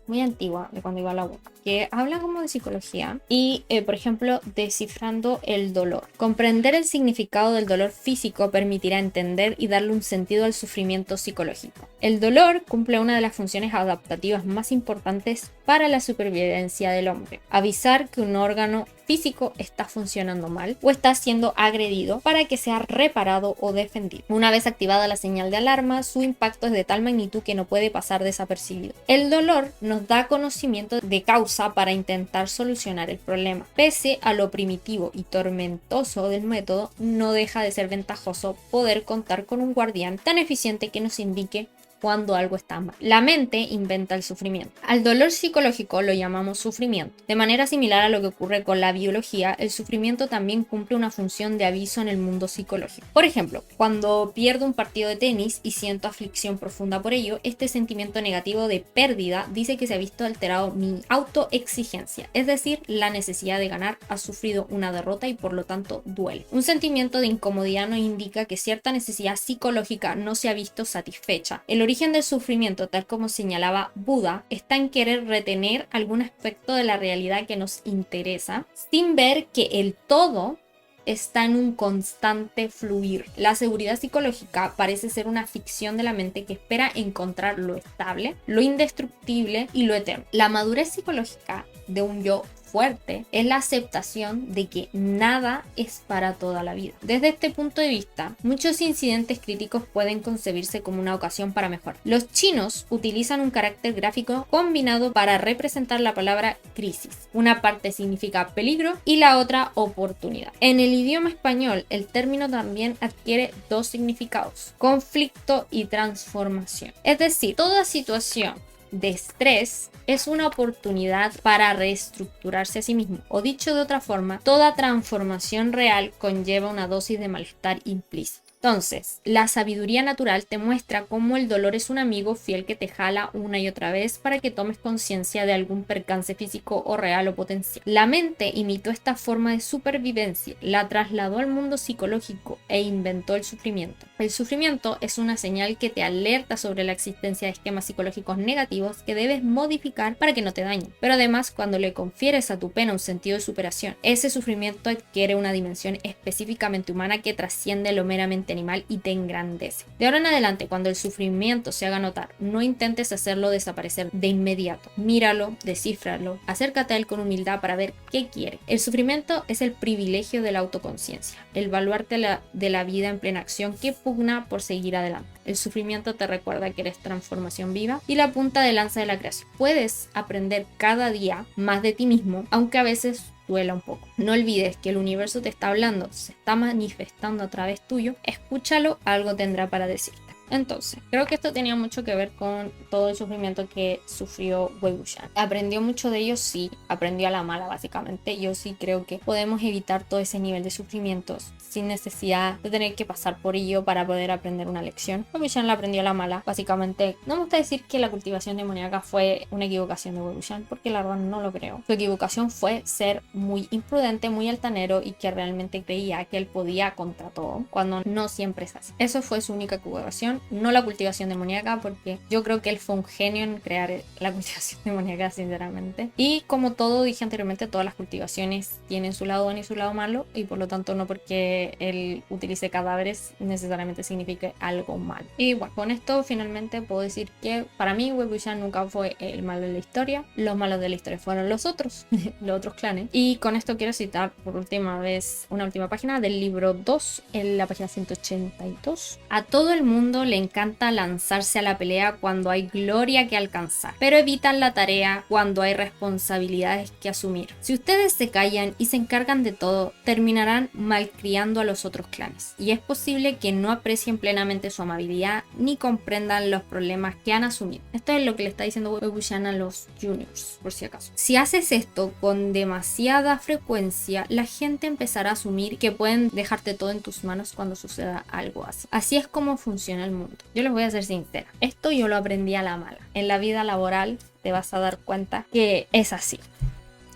muy antigua de cuando iba a la boca, que habla como de psicología y, por ejemplo, descifrando el dolor. Comprender el significado del dolor físico permitirá entender y darle un sentido al sufrimiento psicológico. El dolor cumple una de las funciones adaptativas más importantes para la supervivencia del hombre: avisar que un órgano físico está funcionando mal o está siendo agredido para que sea reparado o defendido. Una vez activada la señal de alarma, su impacto es de tal magnitud que no puede pasar desapercibido. El dolor nos da conocimiento de causa para intentar solucionar el problema. Pese a lo primitivo y tormentoso del método, no deja de ser ventajoso poder contar con un guardián tan eficiente que nos indique cuando algo está mal. La mente inventa el sufrimiento. Al dolor psicológico lo llamamos sufrimiento. De manera similar a lo que ocurre con la biología, el sufrimiento también cumple una función de aviso en el mundo psicológico. Por ejemplo, cuando pierdo un partido de tenis y siento aflicción profunda por ello, este sentimiento negativo de pérdida dice que se ha visto alterado mi autoexigencia, es decir, la necesidad de ganar. Ha sufrido una derrota y por lo tanto duele. Un sentimiento de incomodidad nos indica que cierta necesidad psicológica no se ha visto satisfecha. El origen del sufrimiento, tal como señalaba Buda, está en querer retener algún aspecto de la realidad que nos interesa, sin ver que el todo está en un constante fluir. La seguridad psicológica parece ser una ficción de la mente que espera encontrar lo estable, lo indestructible y lo eterno. La madurez psicológica de un yo fuerte es la aceptación de que nada es para toda la vida. Desde este punto de vista, muchos incidentes críticos pueden concebirse como una ocasión para mejorar. Los chinos utilizan un carácter gráfico combinado para representar la palabra crisis. Una parte significa peligro y la otra oportunidad. En el idioma español, el término también adquiere dos significados: conflicto y transformación. Es decir, toda situación de estrés es una oportunidad para reestructurarse a sí mismo. O dicho de otra forma, toda transformación real conlleva una dosis de malestar implícito. Entonces, la sabiduría natural te muestra cómo el dolor es un amigo fiel que te jala una y otra vez para que tomes conciencia de algún percance físico o real o potencial. La mente imitó esta forma de supervivencia, la trasladó al mundo psicológico e inventó el sufrimiento. El sufrimiento es una señal que te alerta sobre la existencia de esquemas psicológicos negativos que debes modificar para que no te dañen. Pero además, cuando le confieres a tu pena un sentido de superación, ese sufrimiento adquiere una dimensión específicamente humana que trasciende lo meramente animal y te engrandece. De ahora en adelante, cuando el sufrimiento se haga notar, no intentes hacerlo desaparecer de inmediato. Míralo, descífralo, acércate a él con humildad para ver qué quiere. El sufrimiento es el privilegio de la autoconciencia, el baluarte de la vida en plena acción que pugna por seguir adelante. El sufrimiento te recuerda que eres transformación viva y la punta de lanza de la creación. Puedes aprender cada día más de ti mismo, aunque a veces duela un poco. No olvides que el universo te está hablando, se está manifestando a través tuyo. Escúchalo, algo tendrá para decirte. Entonces, creo que esto tenía mucho que ver con todo el sufrimiento que sufrió Wei Wuxian. ¿Aprendió mucho de ello? Sí, aprendió a la mala básicamente. Yo sí creo que podemos evitar todo ese nivel de sufrimientos sin necesidad de tener que pasar por ello para poder aprender una lección. Wei Wuxian la aprendió a la mala. Básicamente, no me gusta decir que la cultivación demoníaca fue una equivocación de Wei Wuxian, porque la verdad no lo creo. Su equivocación fue ser muy imprudente, muy altanero y que realmente creía que él podía contra todo, cuando no siempre es así. Eso fue su única equivocación, no la cultivación demoníaca, porque yo creo que él fue un genio en crear la cultivación demoníaca, sinceramente. Y como todo dije anteriormente, todas las cultivaciones tienen su lado bueno y su lado malo, y por lo tanto no porque él utilice cadáveres necesariamente signifique algo malo. Y bueno, con esto finalmente puedo decir que para mí Wei Wuxian nunca fue el malo de la historia. Los malos de la historia fueron los otros, los otros clanes. Y con esto quiero citar por última vez una última página del libro 2, en la página 182. A todo el mundo le encanta lanzarse a la pelea cuando hay gloria que alcanzar, pero evitan la tarea cuando hay responsabilidades que asumir. Si ustedes se callan y se encargan de todo, terminarán malcriando a los otros clanes, y es posible que no aprecien plenamente su amabilidad ni comprendan los problemas que han asumido. Esto es lo que le está diciendo Wei Wuxian a los juniors, por si acaso. Si haces esto con demasiada frecuencia, la gente empezará a asumir que pueden dejarte todo en tus manos cuando suceda algo así. Así es como funciona el mundo. Yo les voy a ser sincera, esto yo lo aprendí a la mala. En la vida laboral te vas a dar cuenta que es así.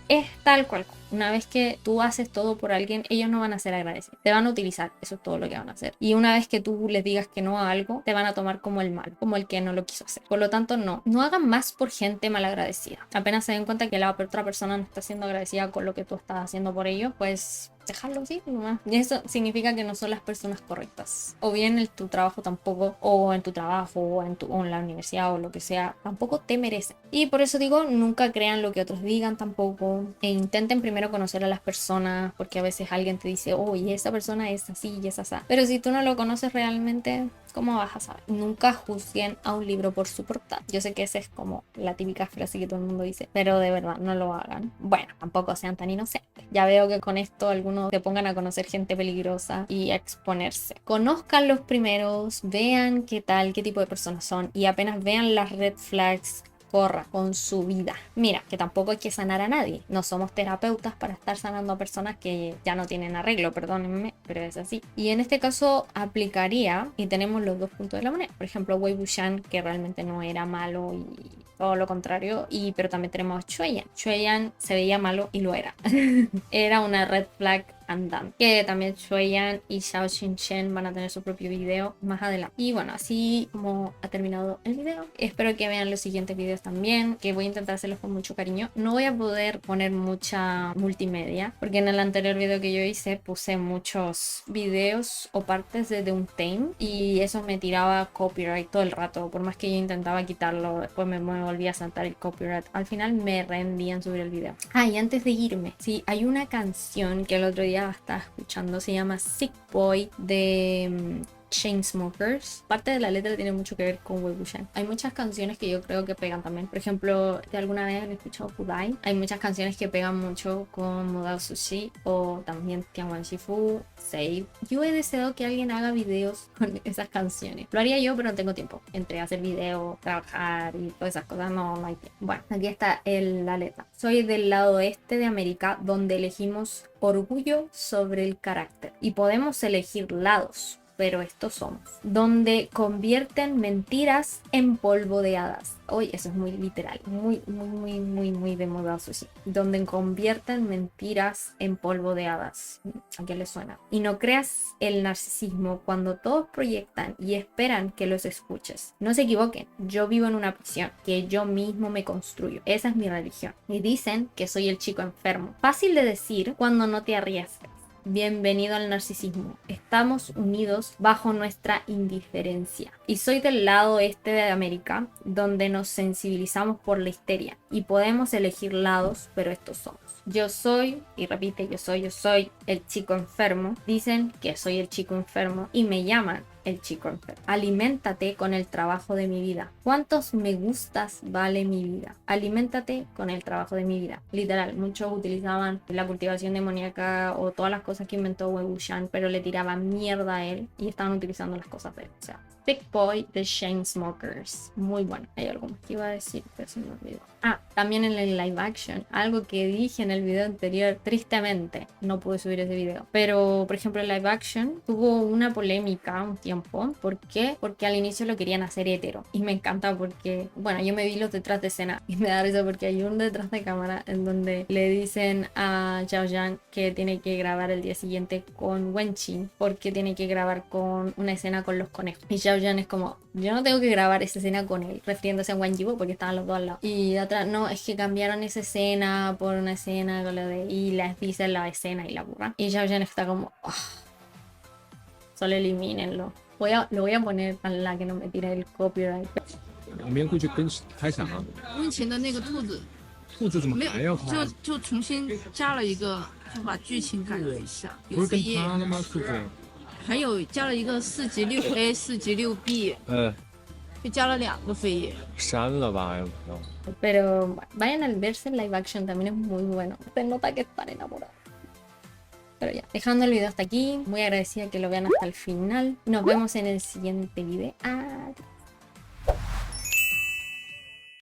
Es tal cual. Una vez que tú haces todo por alguien, ellos no van a ser agradecidos. Te van a utilizar, eso es todo lo que van a hacer. Y una vez que tú les digas que no a algo, te van a tomar como el mal, como el que no lo quiso hacer. Por lo tanto, no hagan más por gente malagradecida. Apenas se den cuenta que la otra persona no está siendo agradecida con lo que tú estás haciendo por ellos, pues dejarlos ir nomás. Y eso significa que no son las personas correctas. O bien en tu trabajo tampoco, o en tu trabajo, o en la universidad, o lo que sea, tampoco te merecen. Y por eso digo, nunca crean lo que otros digan tampoco. E intenten primero conocer a las personas, porque a veces alguien te dice, oye, esa persona es así y es así. Pero si tú no lo conoces realmente, ¿cómo vas a saber? Nunca juzguen a un libro por su portada. Yo sé que esa es como la típica frase que todo el mundo dice, pero de verdad, no lo hagan. Bueno, tampoco sean tan inocentes. Ya veo que con esto algunos se pongan a conocer gente peligrosa y a exponerse. Conozcan los primeros, vean qué tal, qué tipo de personas son, y apenas vean las red flags, corra con su vida. Mira, que tampoco hay que sanar a nadie. No somos terapeutas para estar sanando a personas que ya no tienen arreglo, perdónenme, pero es así. Y en este caso aplicaría, y tenemos los dos puntos de la moneda. Por ejemplo, Wei Wuxian, que realmente no era malo y todo lo contrario, pero también tenemos a Chueyan. Chueyan se veía malo y lo era. Era una red flag andante. Que también Chueyan y Xiao Xinchen van a tener su propio video más adelante. Y bueno, así como ha terminado el video. Espero que vean los siguientes videos también, que voy a intentar hacerlos con mucho cariño. No voy a poder poner mucha multimedia, porque en el anterior video que yo hice puse muchos videos o partes de un theme, y eso me tiraba copyright todo el rato. Por más que yo intentaba quitarlo, después me volvía a saltar el copyright. Al final me rendí en subir el video. Y antes de irme, sí, hay una canción que el otro día estaba escuchando, se llama Sick Boy de Chainsmokers. Parte de la letra tiene mucho que ver con Wei Wuxian. Hay muchas canciones que yo creo que pegan también. Por ejemplo, de alguna vez han escuchado Kudai. Hay muchas canciones que pegan mucho con Modao Sushi o también Tianwan Shifu, Save. Yo he deseado que alguien haga videos con esas canciones. Lo haría yo, pero no tengo tiempo. Entre hacer video, trabajar y todas esas cosas, no hay tiempo. Bueno, aquí está la letra. Soy del lado este de América, donde elegimos orgullo sobre el carácter. Y podemos elegir lados, pero estos somos, donde convierten mentiras en polvo de hadas. Oye, eso es muy literal, muy de moda sushi. Donde convierten mentiras en polvo de hadas. ¿A qué les suena? Y no creas el narcisismo cuando todos proyectan y esperan que los escuches. No se equivoquen, yo vivo en una prisión que yo mismo me construyo. Esa es mi religión. Y dicen que soy el chico enfermo. Fácil de decir cuando no te arriesgas. Bienvenido al narcisismo. Estamos unidos bajo nuestra indiferencia. Y soy del lado este de América, donde nos sensibilizamos por la histeria y podemos elegir lados, pero estos somos. Yo soy, y repite, yo soy el chico enfermo. Dicen que soy el chico enfermo y me llaman el chico enfermo. Aliméntate con el trabajo de mi vida. ¿Cuántos me gustas vale mi vida? Aliméntate con el trabajo de mi vida. Literal, muchos utilizaban la cultivación demoníaca o todas las cosas que inventó Wei Wuxian, pero le tiraban mierda a él y estaban utilizando las cosas de él. O sea, Sick Boy de Chainsmokers. Muy bueno. Hay algo más que iba a decir, pero se me olvidó. Ah, también en el live action. Algo que dije en el video anterior. Tristemente, no pude subir ese video. Pero, por ejemplo, el live action tuvo una polémica un tiempo. ¿Por qué? Porque al inicio lo querían hacer hetero. Y me encanta porque, bueno, yo me vi los detrás de escena. Y me da risa porque hay un detrás de cámara en donde le dicen a Zhao Yan que tiene que grabar el día siguiente con Wen-Chin. Porque tiene que grabar con una escena con los conejos. Y Zhao Yan es como, yo no tengo que grabar esa escena con él, refiriéndose a Wang Yibo porque estaban los dos al lado. Y la otra, no, es que cambiaron esa escena por una escena con lo de, y les dicen la escena y la burra. Y Zhao Yan está como, "Ah, solo elimínenlo". Lo voy a poner a la que no me tire el copyright. 明天会去跟开场啊？温情的那个兔子兔子怎么没还要拍？有，就重新加了一个，就把剧情改了一下，有不是跟扉页，他了吗？兔子？还有加了一个4级6A、4级6B，就加了2个扉页。删了吧，要不要？ Pero vayan al verse en live action, también es muy bueno. Se nota que están enamorados. Pero ya, dejando el video hasta aquí, muy agradecida que lo vean hasta el final. Nos vemos en el siguiente video. Adiós.